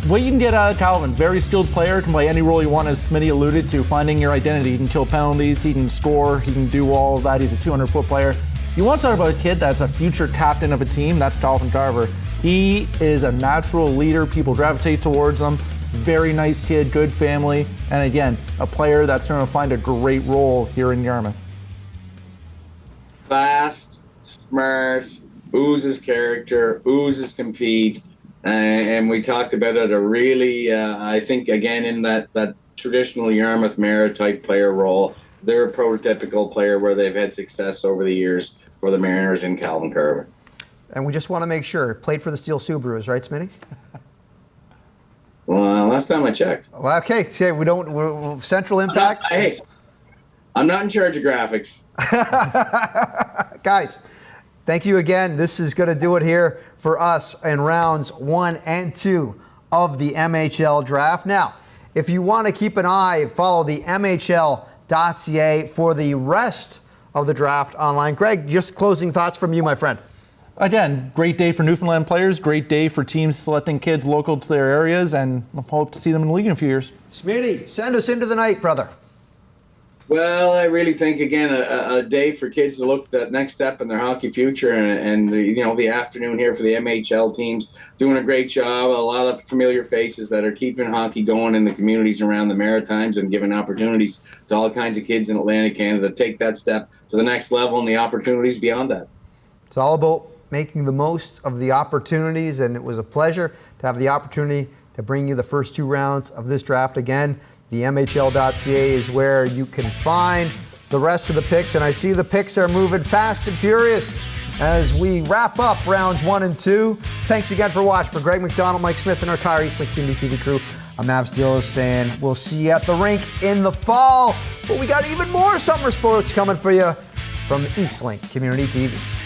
what you can get out of Calvin, very skilled player, can play any role you want, as Smitty alluded to, finding your identity. He can kill penalties, he can score, he can do all of that. He's a 200-foot player. You want to talk about a kid that's a future captain of a team, that's Calvin Carver. He is a natural leader. People gravitate towards him. Very nice kid, good family, and again, a player that's going to find a great role here in Yarmouth. Fast, smart, oozes character, oozes compete, and we talked about it, a really, I think, again, in that traditional Yarmouth Mara type player role, they're a prototypical player where they've had success over the years for the Mariners in Calvin Carver. And we just want to make sure, played for the Steel Subarus, right, Smitty? Well, last time I checked. Well, okay, so we're Central Impact. I'm not in charge of graphics. Guys, thank you again. This is going to do it here for us in rounds 1 and 2 of the MHL Draft. Now, if you want to keep an eye, follow the MHL.ca for the rest of the draft online. Greg, just closing thoughts from you, my friend. Again, great day for Newfoundland players, great day for teams selecting kids local to their areas, and I hope to see them in the league in a few years. Smitty, send us into the night, brother. Well, I really think, again, a day for kids to look at that next step in their hockey future, and the afternoon here for the MHL teams, doing a great job. A lot of familiar faces that are keeping hockey going in the communities around the Maritimes and giving opportunities to all kinds of kids in Atlantic Canada to take that step to the next level and the opportunities beyond that. It's all about making the most of the opportunities, and it was a pleasure to have the opportunity to bring you the first 2 rounds of this draft. Again, The MHL.ca is where you can find the rest of the picks, and I see the picks are moving fast and furious as we wrap up rounds 1 and 2. Thanks again for watching. For Greg McDonald, Mike Smith, and our entire Eastlink Community TV crew, I'm Mavs Dealer saying we'll see you at the rink in the fall. But we got even more summer sports coming for you from Eastlink Community TV.